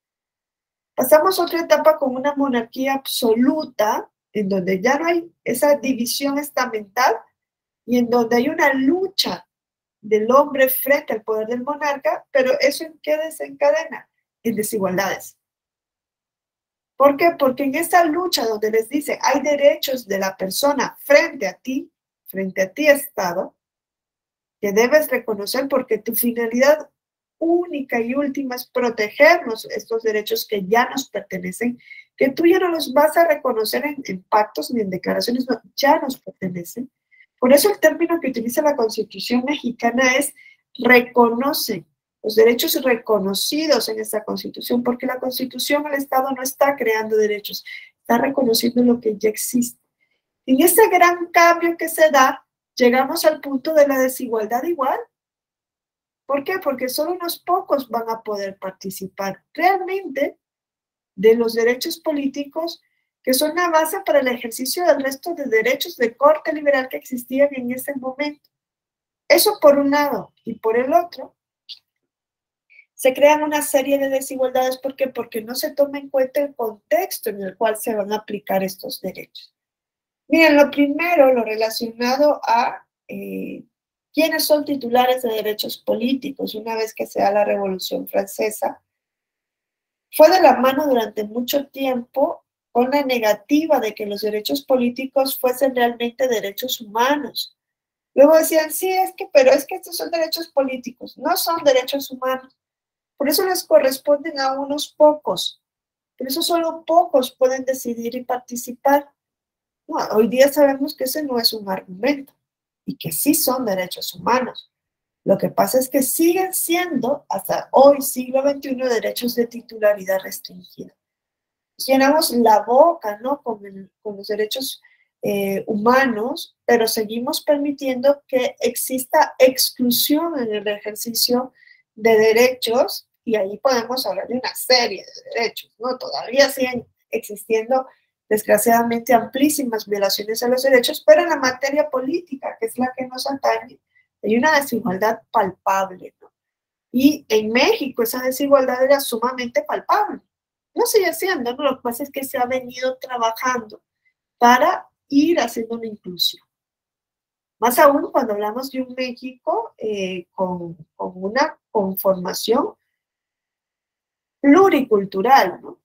Pasamos a otra etapa con una monarquía absoluta, en donde ya no hay esa división estamental y en donde hay una lucha del hombre frente al poder del monarca, pero ¿eso en qué desencadena? En desigualdades. ¿Por qué? Porque en esta lucha donde les dice hay derechos de la persona frente a ti Estado, que debes reconocer porque tu finalidad única y última es protegernos estos derechos que ya nos pertenecen, que tú ya no los vas a reconocer en pactos ni en declaraciones, no, ya nos pertenecen. Por eso el término que utiliza la Constitución mexicana es reconoce los derechos reconocidos en esta Constitución, porque la Constitución, el Estado no está creando derechos, está reconociendo lo que ya existe. En ese gran cambio que se da, llegamos al punto de la desigualdad igual. ¿Por qué? Porque solo unos pocos van a poder participar realmente de los derechos políticos que son la base para el ejercicio del resto de derechos de corte liberal que existían en ese momento. Eso por un lado. Y por el otro, se crean una serie de desigualdades. ¿Por qué? Porque no se toma en cuenta el contexto en el cual se van a aplicar estos derechos. Miren, lo primero, lo relacionado a quiénes son titulares de derechos políticos una vez que se da la Revolución Francesa, fue de la mano durante mucho tiempo con la negativa de que los derechos políticos fuesen realmente derechos humanos. Luego decían, sí, pero es que estos son derechos políticos, no son derechos humanos. Por eso les corresponden a unos pocos. Por eso solo pocos pueden decidir y participar. No, hoy día sabemos que ese no es un argumento y que sí son derechos humanos. Lo que pasa es que siguen siendo, hasta hoy, siglo XXI, derechos de titularidad restringida. Llenamos la boca, ¿no?, con los derechos humanos, pero seguimos permitiendo que exista exclusión en el ejercicio de derechos, y ahí podemos hablar de una serie de derechos, ¿no? Todavía siguen existiendo, desgraciadamente, amplísimas violaciones a los derechos, pero en la materia política, que es la que nos atañe, hay una desigualdad palpable, ¿no? Y en México esa desigualdad era sumamente palpable. No sigue siendo, ¿no? Lo que pasa es que se ha venido trabajando para ir haciendo una inclusión. Más aún cuando hablamos de un México con una conformación pluricultural, ¿no?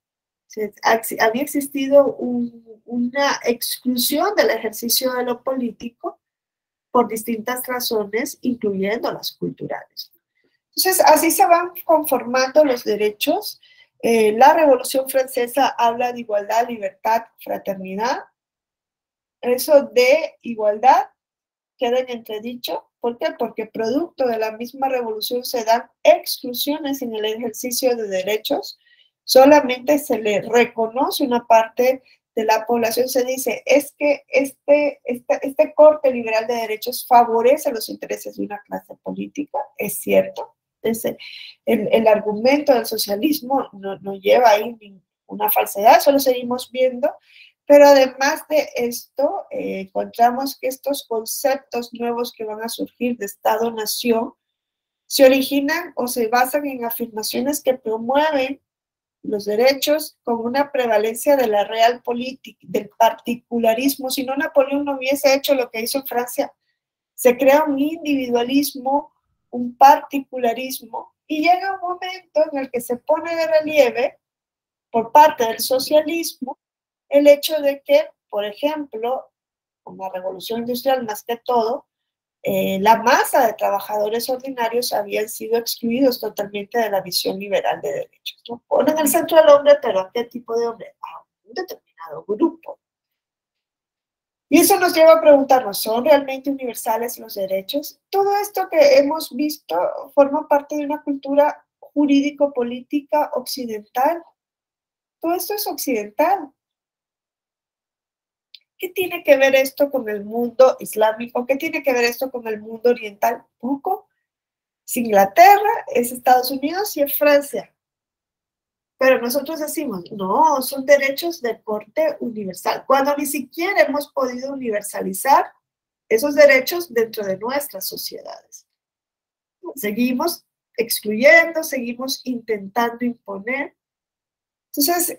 Había existido una exclusión del ejercicio de lo político por distintas razones, incluyendo las culturales. Entonces, así se van conformando los derechos. La Revolución Francesa habla de igualdad, libertad, fraternidad. Eso de igualdad queda en entredicho. ¿Por qué? Porque producto de la misma revolución se dan exclusiones en el ejercicio de derechos. Solamente se le reconoce una parte de la población, se dice, es que este corte liberal de derechos favorece los intereses de una clase política. Es cierto. El argumento del socialismo no lleva ahí ninguna falsedad, solo seguimos viendo. Pero además de esto, encontramos que estos conceptos nuevos que van a surgir de Estado-Nación se originan o se basan en afirmaciones que promueven los derechos con una prevalencia de la realpolitik, del particularismo. Si no, Napoleón no hubiese hecho lo que hizo en Francia. Se crea un individualismo, un particularismo, y llega un momento en el que se pone de relieve por parte del socialismo el hecho de que, por ejemplo, con la revolución industrial más que todo, la masa de trabajadores ordinarios habían sido excluidos totalmente de la visión liberal de derechos, ¿no? Ponen al centro al hombre, pero ¿a qué tipo de hombre? A un determinado grupo. Y eso nos lleva a preguntarnos, ¿son realmente universales los derechos? Todo esto que hemos visto forma parte de una cultura jurídico-política occidental. Todo esto es occidental. ¿Qué tiene que ver esto con el mundo islámico? ¿Qué tiene que ver esto con el mundo oriental? Poco. Es Inglaterra, es Estados Unidos y es Francia. Pero nosotros decimos, no, son derechos de corte universal, cuando ni siquiera hemos podido universalizar esos derechos dentro de nuestras sociedades. Seguimos excluyendo, seguimos intentando imponer. Entonces,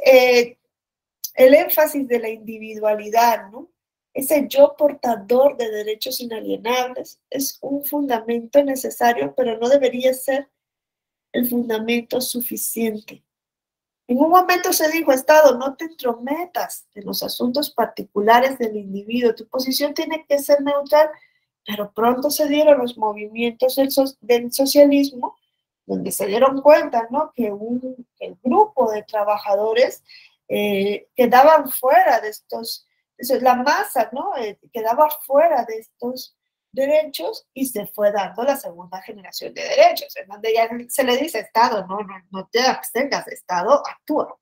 el énfasis de la individualidad, ¿no? Ese yo portador de derechos inalienables es un fundamento necesario, pero no debería ser el fundamento suficiente. En un momento se dijo, Estado, no te entrometas en los asuntos particulares del individuo, tu posición tiene que ser neutral, pero pronto se dieron los movimientos del socialismo, donde se dieron cuenta, ¿no?, que el grupo de trabajadores quedaban fuera de estos, la masa, ¿no?, quedaba fuera de estos derechos, y se fue dando la segunda generación de derechos, en donde ya se le dice, Estado, no te abstengas, Estado, actúa.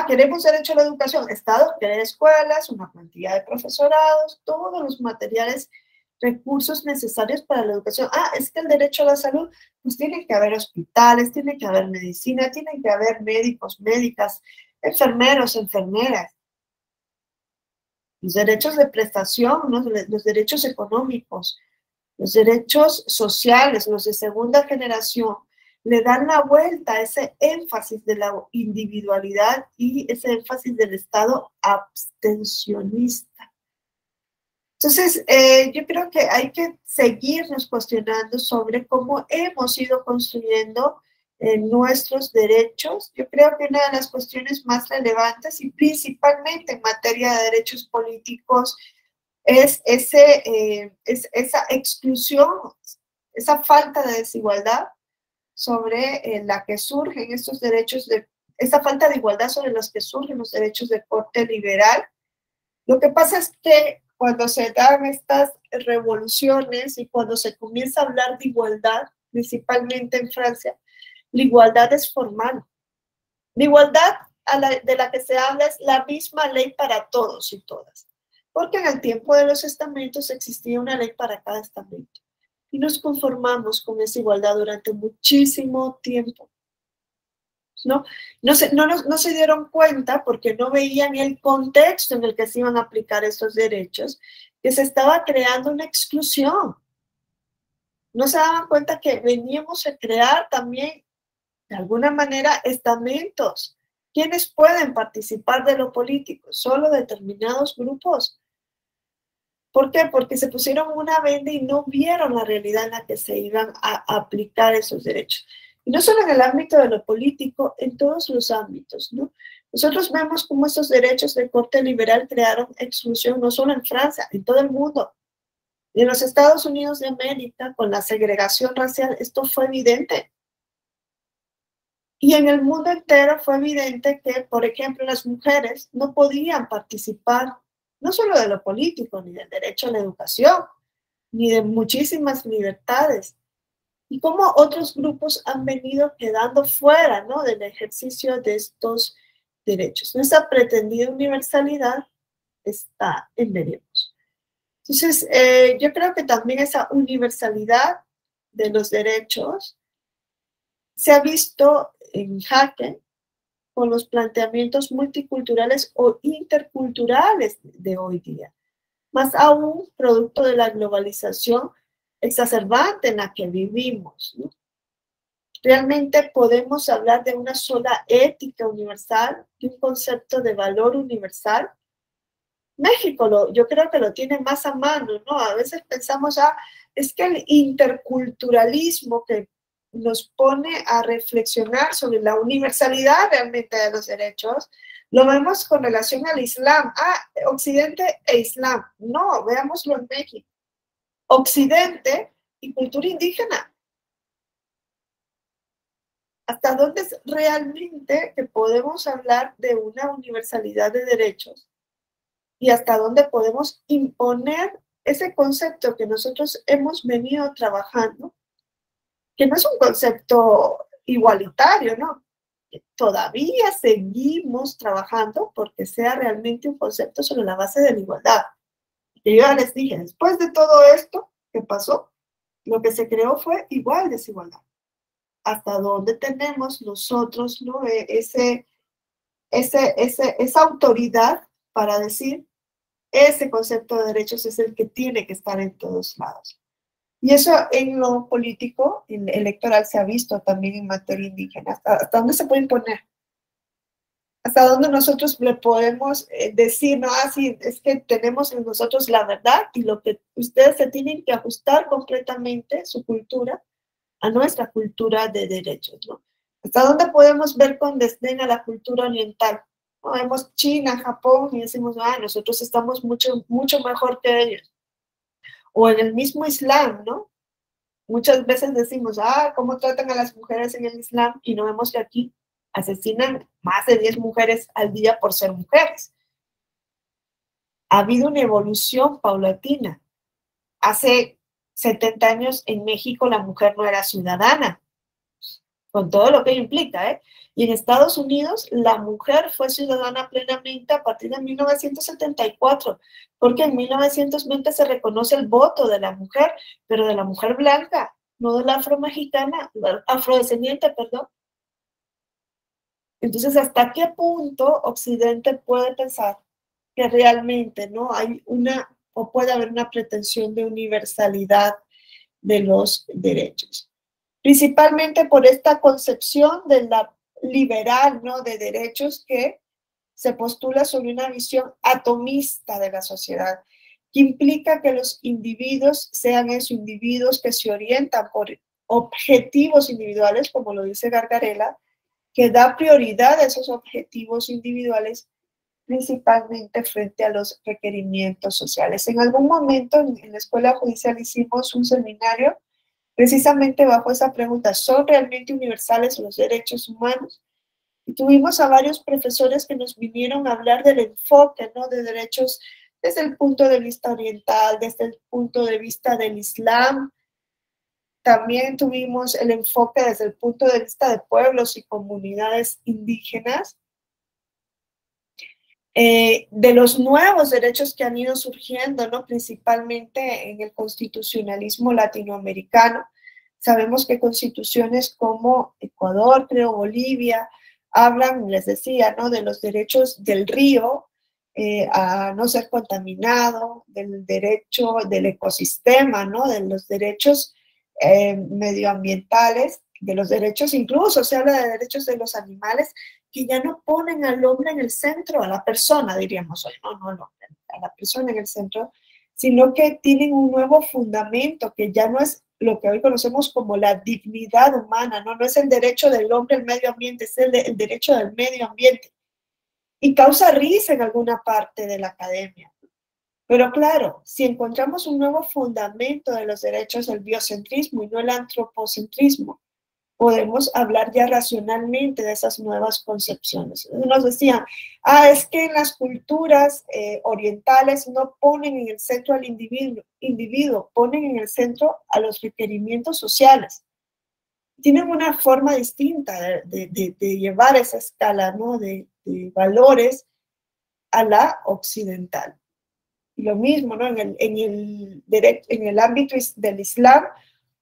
Queremos derecho a la educación, Estado, crea escuelas, una plantilla de profesorados, todos los materiales, recursos necesarios para la educación. Es que el derecho a la salud, pues tiene que haber hospitales, tiene que haber medicina, tiene que haber médicos, médicas, enfermeros, enfermeras. Los derechos de prestación, ¿no?, los derechos económicos, los derechos sociales, los de segunda generación, le dan la vuelta a ese énfasis de la individualidad y ese énfasis del Estado abstencionista. Entonces, yo creo que hay que seguirnos cuestionando sobre cómo hemos ido construyendo nuestros derechos. Yo creo que una de las cuestiones más relevantes, y principalmente en materia de derechos políticos, es esa exclusión, esa falta de desigualdad sobre la que surgen estos derechos, esa falta de igualdad sobre los que surgen los derechos de corte liberal. Lo que pasa es que cuando se dan estas revoluciones y cuando se comienza a hablar de igualdad, principalmente en Francia, la igualdad es formal. La igualdad de la que se habla es la misma ley para todos y todas. porque en el tiempo de los estamentos existía una ley para cada estamento. Y nos conformamos con esa igualdad durante muchísimo tiempo. ¿No? No se dieron cuenta porque no veían el contexto en el que se iban a aplicar estos derechos, que se estaba creando una exclusión. No se daban cuenta que veníamos a crear también, de alguna manera, estamentos. ¿Quiénes pueden participar de lo político? Solo determinados grupos. ¿Por qué? Porque se pusieron una venda y no vieron la realidad en la que se iban a aplicar esos derechos. Y no solo en el ámbito de lo político, en todos los ámbitos, ¿no? Nosotros vemos cómo estos derechos de corte liberal crearon exclusión no solo en Francia, en todo el mundo. Y en los Estados Unidos de América, con la segregación racial, esto fue evidente. Y en el mundo entero fue evidente que, por ejemplo, las mujeres no podían participar no solo de lo político, ni del derecho a la educación, ni de muchísimas libertades. Y cómo otros grupos han venido quedando fuera, ¿no?, del ejercicio de estos derechos. Nuestra pretendida universalidad está en veremos. Entonces, yo creo que también esa universalidad de los derechos se ha visto en jaque con los planteamientos multiculturales o interculturales de hoy día, más aún producto de la globalización exacerbante en la que vivimos, ¿no? ¿Realmente podemos hablar de una sola ética universal, de un concepto de valor universal? México yo creo que lo tiene más a mano, ¿no? A veces pensamos, es que el interculturalismo que nos pone a reflexionar sobre la universalidad realmente de los derechos, lo vemos con relación al Islam. Occidente e Islam. No, veámoslo en México. Occidente y cultura indígena. ¿Hasta dónde es realmente que podemos hablar de una universalidad de derechos? Y hasta dónde podemos imponer ese concepto que nosotros hemos venido trabajando, que no es un concepto igualitario, ¿no? Todavía seguimos trabajando porque sea realmente un concepto sobre la base de la igualdad. Y yo ya les dije, después de todo esto que pasó, lo que se creó fue igual desigualdad. Hasta dónde tenemos nosotros, ¿no?, esa autoridad para decir, ese concepto de derechos es el que tiene que estar en todos lados. Y eso en lo político, en electoral, se ha visto también en materia indígena. ¿Hasta dónde se puede imponer? ¿Hasta dónde nosotros le podemos decir, no, sí, es que tenemos en nosotros la verdad y lo que ustedes se tienen que ajustar completamente su cultura a nuestra cultura de derechos, ¿no? ¿Hasta dónde podemos ver con desdén a la cultura oriental? ¿No? Vemos China, Japón y decimos, nosotros estamos mucho, mucho mejor que ellos. O en el mismo Islam, ¿no? Muchas veces decimos, ¿cómo tratan a las mujeres en el Islam? Y no vemos que aquí asesinan más de 10 mujeres al día por ser mujeres. Ha habido una evolución paulatina. Hace 70 años en México la mujer no era ciudadana, con todo lo que implica, ¿eh? Y en Estados Unidos la mujer fue ciudadana plenamente a partir de 1974, porque en 1920 se reconoce el voto de la mujer, pero de la mujer blanca, no de la afrodescendiente, perdón. Entonces, ¿hasta qué punto Occidente puede pensar que realmente no hay o puede haber una pretensión de universalidad de los derechos? Principalmente por esta concepción de la liberal, ¿no?, de derechos que se postula sobre una visión atomista de la sociedad, que implica que los individuos sean esos individuos que se orientan por objetivos individuales, como lo dice Gargarella, que da prioridad a esos objetivos individuales principalmente frente a los requerimientos sociales. En algún momento en la Escuela Judicial hicimos un seminario precisamente bajo esa pregunta, ¿son realmente universales los derechos humanos? Y tuvimos a varios profesores que nos vinieron a hablar del enfoque, ¿no?, de derechos desde el punto de vista oriental, desde el punto de vista del Islam. También tuvimos el enfoque desde el punto de vista de pueblos y comunidades indígenas. de los nuevos derechos que han ido surgiendo, ¿no? Principalmente en el constitucionalismo latinoamericano. Sabemos que constituciones como Ecuador, creo, Bolivia, hablan, les decía, ¿no? De los derechos del río a no ser contaminado, del derecho del ecosistema, ¿no? De los derechos medioambientales, de los derechos, incluso se habla de derechos de los animales, que ya no ponen al hombre en el centro, a la persona, diríamos hoy, no, a la persona en el centro, sino que tienen un nuevo fundamento, que ya no es lo que hoy conocemos como la dignidad humana, no es el derecho del hombre al medio ambiente, es el derecho del medio ambiente. Y causa risa en alguna parte de la academia. Pero claro, si encontramos un nuevo fundamento de los derechos del biocentrismo y no el antropocentrismo, podemos hablar ya racionalmente de esas nuevas concepciones. Nos decían, es que en las culturas orientales no ponen en el centro al individuo, ponen en el centro a los requerimientos sociales. Tienen una forma distinta de llevar esa escala, ¿no? de valores a la occidental. Y lo mismo, ¿no? En el ámbito del Islam,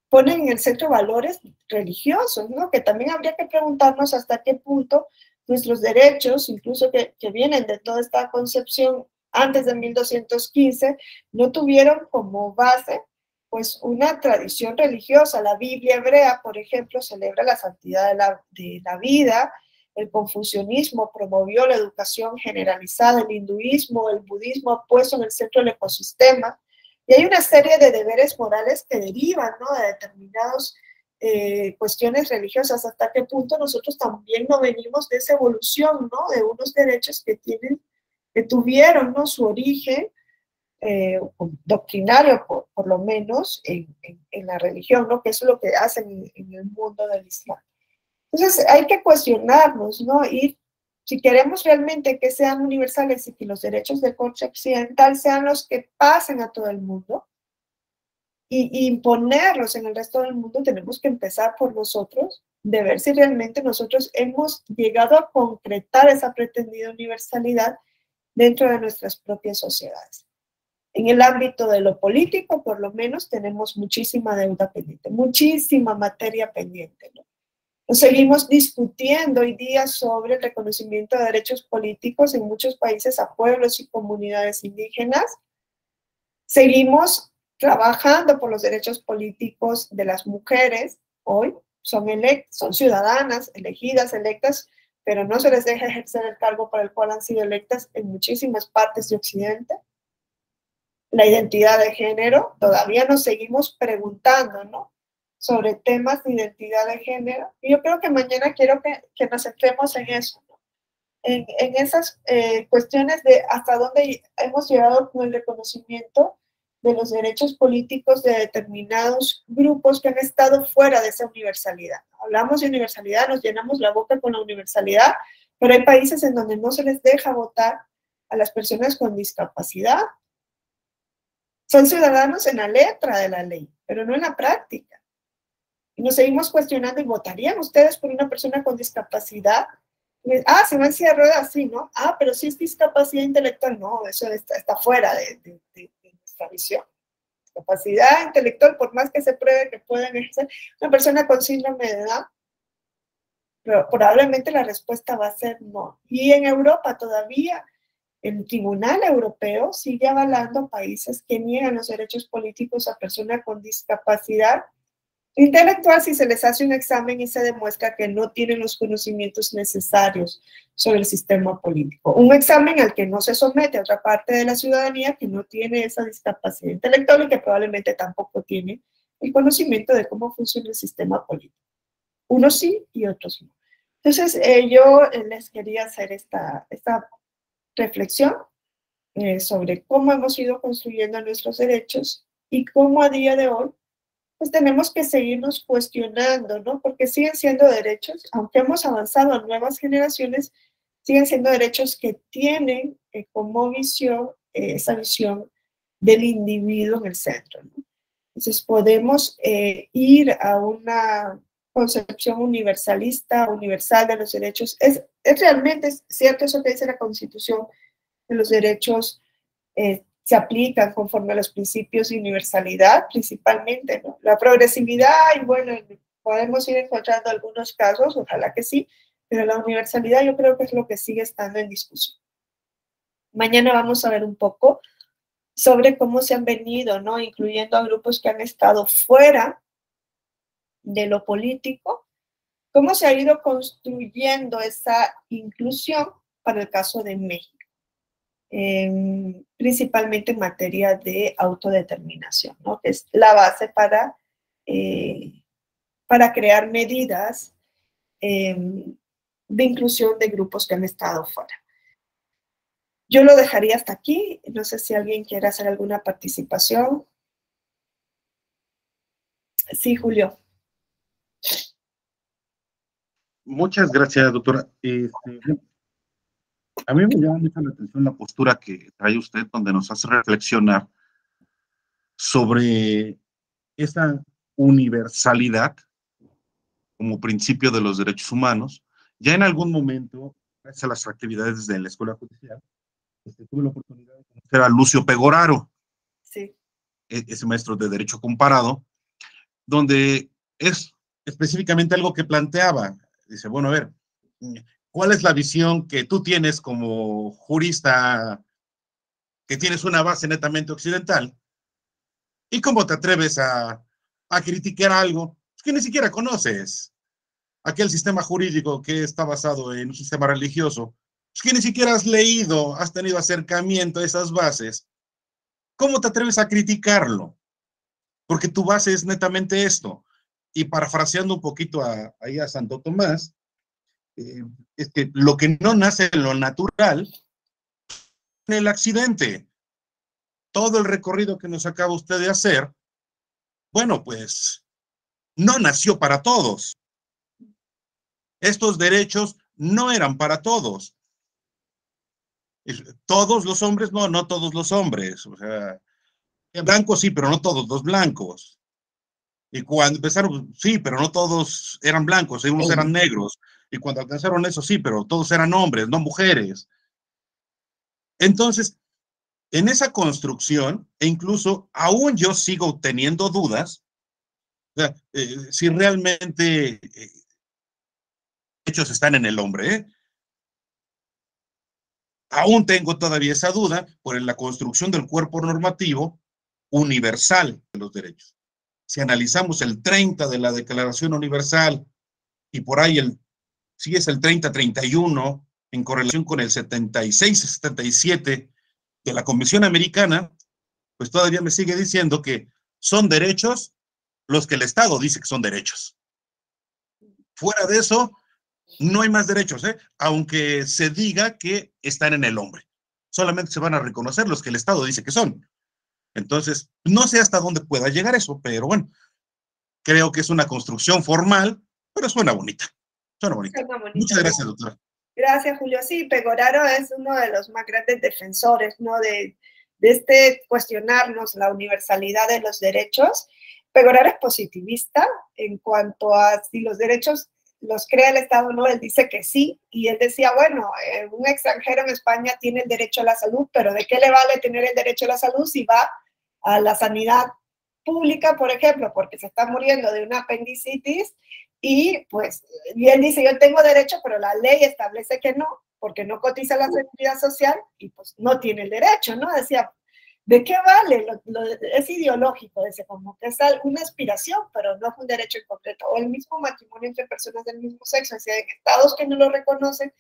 ponen en el centro valores religiosos, ¿no? Que también habría que preguntarnos hasta qué punto nuestros derechos, incluso que vienen de toda esta concepción antes de 1215, no tuvieron como base pues una tradición religiosa. La Biblia hebrea, por ejemplo, celebra la santidad de la vida. El confucianismo promovió la educación generalizada, el hinduismo, el budismo ha puesto en el centro del ecosistema. Y hay una serie de deberes morales que derivan, ¿no? De determinadas cuestiones religiosas. Hasta qué punto nosotros también no venimos de esa evolución, ¿no? De unos derechos que tuvieron, ¿no? Su origen doctrinario, por lo menos, en la religión, ¿no? Que eso es lo que hacen en el mundo del Islam. Entonces, hay que cuestionarnos, ¿no? Y si queremos realmente que sean universales y que los derechos de corte occidental sean los que pasen a todo el mundo y imponerlos en el resto del mundo, tenemos que empezar por nosotros, de ver si realmente nosotros hemos llegado a concretar esa pretendida universalidad dentro de nuestras propias sociedades. En el ámbito de lo político, por lo menos, tenemos muchísima deuda pendiente, muchísima materia pendiente, ¿no? Nos seguimos discutiendo hoy día sobre el reconocimiento de derechos políticos en muchos países a pueblos y comunidades indígenas. Seguimos trabajando por los derechos políticos de las mujeres. Hoy son ciudadanas, elegidas, electas, pero no se les deja ejercer el cargo para el cual han sido electas en muchísimas partes de Occidente. La identidad de género, todavía nos seguimos preguntando, ¿no? Sobre temas de identidad de género. Y yo creo que mañana quiero que nos centremos en eso, ¿no? En esas cuestiones de hasta dónde hemos llegado con el reconocimiento de los derechos políticos de determinados grupos que han estado fuera de esa universalidad. Hablamos de universalidad, nos llenamos la boca con la universalidad, pero hay países en donde no se les deja votar a las personas con discapacidad. Son ciudadanos en la letra de la ley, pero no en la práctica. Y nos seguimos cuestionando, ¿y votarían ustedes por una persona con discapacidad? Se va en silla de ruedas, sí, ¿no? Pero si es discapacidad intelectual, no, eso está fuera de nuestra visión. Discapacidad intelectual, por más que se pruebe que puedan ejercer, una persona con síndrome de Down, pero probablemente la respuesta va a ser no. Y en Europa todavía el Tribunal Europeo sigue avalando países que niegan los derechos políticos a personas con discapacidad intelectual si se les hace un examen y se demuestra que no tienen los conocimientos necesarios sobre el sistema político. Un examen al que no se somete a otra parte de la ciudadanía que no tiene esa discapacidad intelectual y que probablemente tampoco tiene el conocimiento de cómo funciona el sistema político. Unos sí y otros no. Entonces, yo les quería hacer esta reflexión sobre cómo hemos ido construyendo nuestros derechos y cómo a día de hoy pues tenemos que seguirnos cuestionando, ¿no? Porque siguen siendo derechos, aunque hemos avanzado a nuevas generaciones, siguen siendo derechos que tienen como visión esa visión del individuo en el centro, ¿no? Entonces podemos ir a una concepción universalista, universal de los derechos. Es realmente cierto eso que dice la Constitución, que los derechos se aplican conforme a los principios de universalidad, principalmente, ¿no? La progresividad, y bueno, podemos ir encontrando algunos casos, ojalá que sí, pero la universalidad yo creo que es lo que sigue estando en discusión. Mañana vamos a ver un poco sobre cómo se han venido, ¿no?, incluyendo a grupos que han estado fuera de lo político, cómo se ha ido construyendo esa inclusión para el caso de México, principalmente en materia de autodeterminación, ¿no?, que es la base para crear medidas de inclusión de grupos que han estado fuera. Yo lo dejaría hasta aquí. No sé si alguien quiere hacer alguna participación. Sí, Julio. Muchas gracias, doctora. A mí me llama mucho la atención la postura que trae usted, donde nos hace reflexionar sobre esa universalidad como principio de los derechos humanos. Ya en algún momento, gracias a las actividades de la Escuela Judicial, tuve la oportunidad de conocer a Lucio Pegoraro, sí, ese maestro de Derecho Comparado, donde es específicamente algo que planteaba. Dice, bueno, a ver, ¿cuál es la visión que tú tienes como jurista que tienes una base netamente occidental? ¿Y cómo te atreves a criticar algo que ni siquiera conoces? Aquel sistema jurídico que está basado en un sistema religioso, que ni siquiera has leído, has tenido acercamiento a esas bases. ¿Cómo te atreves a criticarlo? Porque tu base es netamente esto. Y parafraseando un poquito ahí a Santo Tomás, es que lo que no nace en lo natural, en el accidente. Todo el recorrido que nos acaba usted de hacer, bueno, pues no nació para todos. Estos derechos no eran para todos. Todos los hombres, no, no todos los hombres. O sea, blancos sí, pero no todos los blancos. Y cuando empezaron, sí, pero no todos eran blancos, unos eran negros. Y cuando alcanzaron eso, sí, pero todos eran hombres, no mujeres. Entonces, en esa construcción, e incluso aún yo sigo teniendo dudas, o sea, si realmente hechos están en el hombre, aún tengo todavía esa duda por la construcción del cuerpo normativo universal de los derechos. Si analizamos el 30 de la Declaración Universal y por ahí si es el 30-31 en correlación con el 76-77 de la Convención Americana, pues todavía me sigue diciendo que son derechos los que el Estado dice que son derechos. Fuera de eso, no hay más derechos, aunque se diga que están en el hombre. Solamente se van a reconocer los que el Estado dice que son. Entonces, no sé hasta dónde pueda llegar eso, pero bueno, creo que es una construcción formal, pero suena bonita. Suena bonita. Suena bonito. Muchas gracias, doctora. Gracias, Julio. Sí, Pegoraro es uno de los más grandes defensores, ¿no?, de cuestionarnos la universalidad de los derechos. Pegoraro es positivista en cuanto a si los derechos los crea el Estado o no. Él dice que sí, y él decía, bueno, un extranjero en España tiene el derecho a la salud, pero ¿de qué le vale tener el derecho a la salud si va a la sanidad pública, por ejemplo, porque se está muriendo de una apendicitis? Y pues, y él dice, yo tengo derecho, pero la ley establece que no, porque no cotiza la seguridad social y pues no tiene el derecho, ¿no? Decía, ¿de qué vale? Es ideológico, dice, como que es una aspiración, pero no es un derecho en concreto. O el mismo matrimonio entre personas del mismo sexo, decía, en estados que no lo reconocen,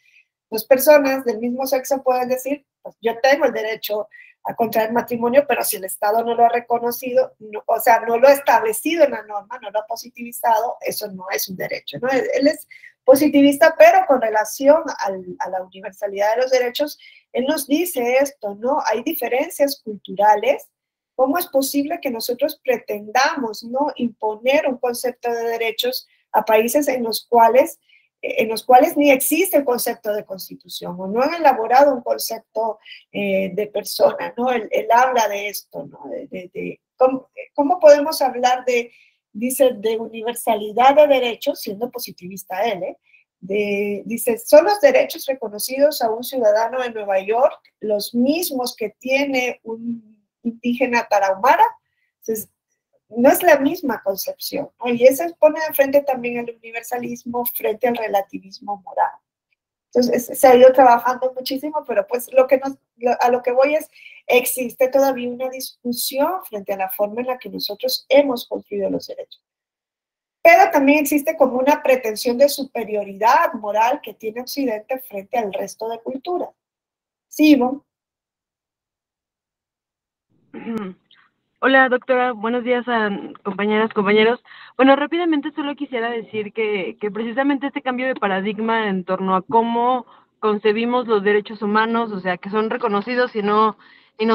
pues personas del mismo sexo pueden decir, pues yo tengo el derecho a contraer matrimonio, pero si el Estado no lo ha reconocido, no, o sea, no lo ha establecido en la norma, no lo ha positivizado, eso no es un derecho, ¿no? Él es positivista, pero con relación a la universalidad de los derechos, él nos dice esto, ¿no? Hay diferencias culturales. ¿Cómo es posible que nosotros pretendamos, ¿no?, imponer un concepto de derechos a países en los cuales ni existe el concepto de constitución o no han elaborado un concepto de persona, ¿no? Él habla de esto, ¿no? ¿Cómo podemos hablar dice, de universalidad de derechos, siendo positivista él, dice, son los derechos reconocidos a un ciudadano de Nueva York los mismos que tiene un indígena tarahumara. Entonces, no es la misma concepción, ¿no? Y eso pone de frente también el universalismo frente al relativismo moral. Entonces, se ha ido trabajando muchísimo, pero pues a lo que voy es, existe todavía una discusión frente a la forma en la que nosotros hemos construido los derechos. Pero también existe como una pretensión de superioridad moral que tiene Occidente frente al resto de culturas. ¿Sí, Ivonne? Hola, doctora. Buenos días a compañeras, compañeros. Bueno, rápidamente solo quisiera decir que precisamente este cambio de paradigma en torno a cómo concebimos los derechos humanos, o sea, que son reconocidos y no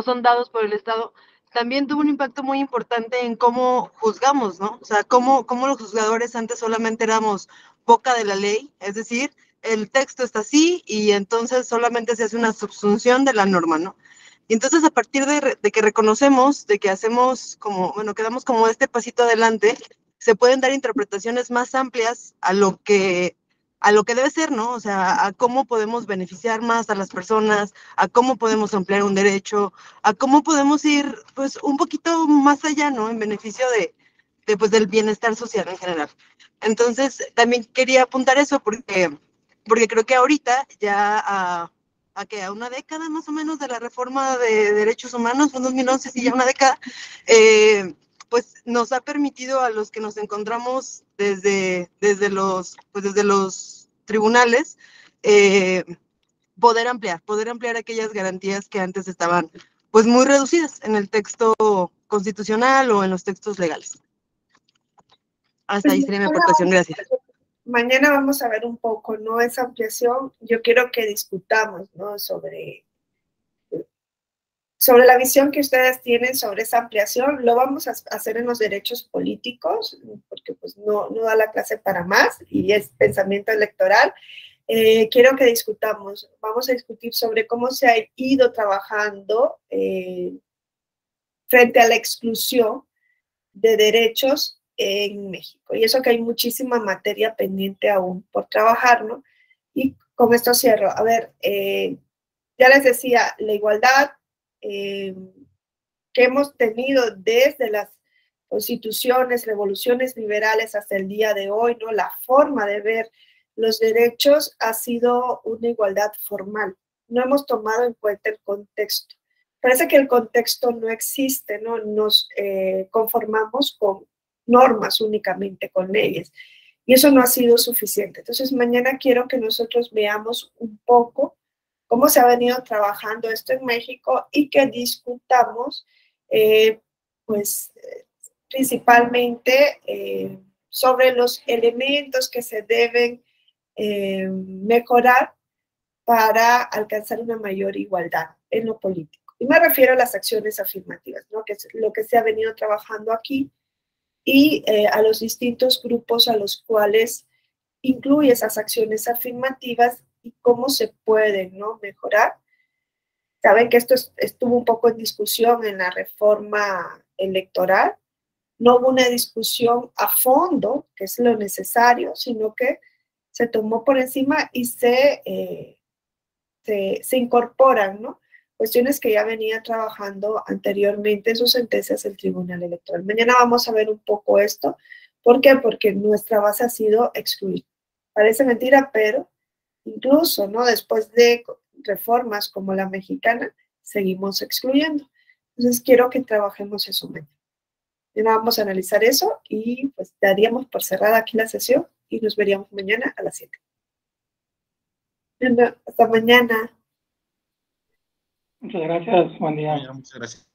son dados por el Estado, también tuvo un impacto muy importante en cómo juzgamos, ¿no? O sea, cómo los juzgadores antes solamente éramos boca de la ley, es decir, el texto está así y entonces solamente se hace una subsunción de la norma, ¿no? Y entonces a partir de que reconocemos, de que hacemos como, bueno, que damos como este pasito adelante, se pueden dar interpretaciones más amplias a lo que debe ser, ¿no? O sea, a cómo podemos beneficiar más a las personas, a cómo podemos ampliar un derecho, a cómo podemos ir, pues, un poquito más allá, ¿no? En beneficio pues, del bienestar social en general. Entonces, también quería apuntar eso porque creo que ahorita ya a una década más o menos de la reforma de derechos humanos, fue en 2011, sí, ya una década, pues nos ha permitido a los que nos encontramos desde los tribunales poder ampliar aquellas garantías que antes estaban pues muy reducidas en el texto constitucional o en los textos legales. Hasta ahí sería mi aportación, gracias. Mañana vamos a ver un poco, ¿no? Esa ampliación. Yo quiero que discutamos, ¿no? Sobre la visión que ustedes tienen sobre esa ampliación. Lo vamos a hacer en los derechos políticos, porque pues no da la clase para más y es pensamiento electoral. Quiero que discutamos, vamos a discutir sobre cómo se ha ido trabajando frente a la exclusión de derechos en México. Y eso que hay muchísima materia pendiente aún por trabajar, ¿no? Y con esto cierro. A ver, ya les decía, la igualdad que hemos tenido desde las constituciones, revoluciones liberales hasta el día de hoy, ¿no? La forma de ver los derechos ha sido una igualdad formal. No hemos tomado en cuenta el contexto. Parece que el contexto no existe, ¿no? Nos conformamos con normas únicamente, con leyes. Y eso no ha sido suficiente. Entonces, mañana quiero que nosotros veamos un poco cómo se ha venido trabajando esto en México y que discutamos, principalmente sobre los elementos que se deben mejorar para alcanzar una mayor igualdad en lo político. Y me refiero a las acciones afirmativas, ¿no? Que es lo que se ha venido trabajando aquí, y a los distintos grupos a los cuales incluye esas acciones afirmativas y cómo se pueden, ¿no? mejorar. Saben que esto estuvo un poco en discusión en la reforma electoral. No hubo una discusión a fondo, que es lo necesario, sino que se tomó por encima y se incorporan, ¿no? Cuestiones que ya venía trabajando anteriormente en sus sentencias del Tribunal Electoral. Mañana vamos a ver un poco esto. ¿Por qué? Porque nuestra base ha sido excluir. Parece mentira, pero incluso, ¿no? Después de reformas como la mexicana, seguimos excluyendo. Entonces, quiero que trabajemos eso mañana. Mañana vamos a analizar eso y pues daríamos por cerrada aquí la sesión y nos veríamos mañana a las 7. Hasta mañana. Muchas gracias, buen día. Muchas gracias.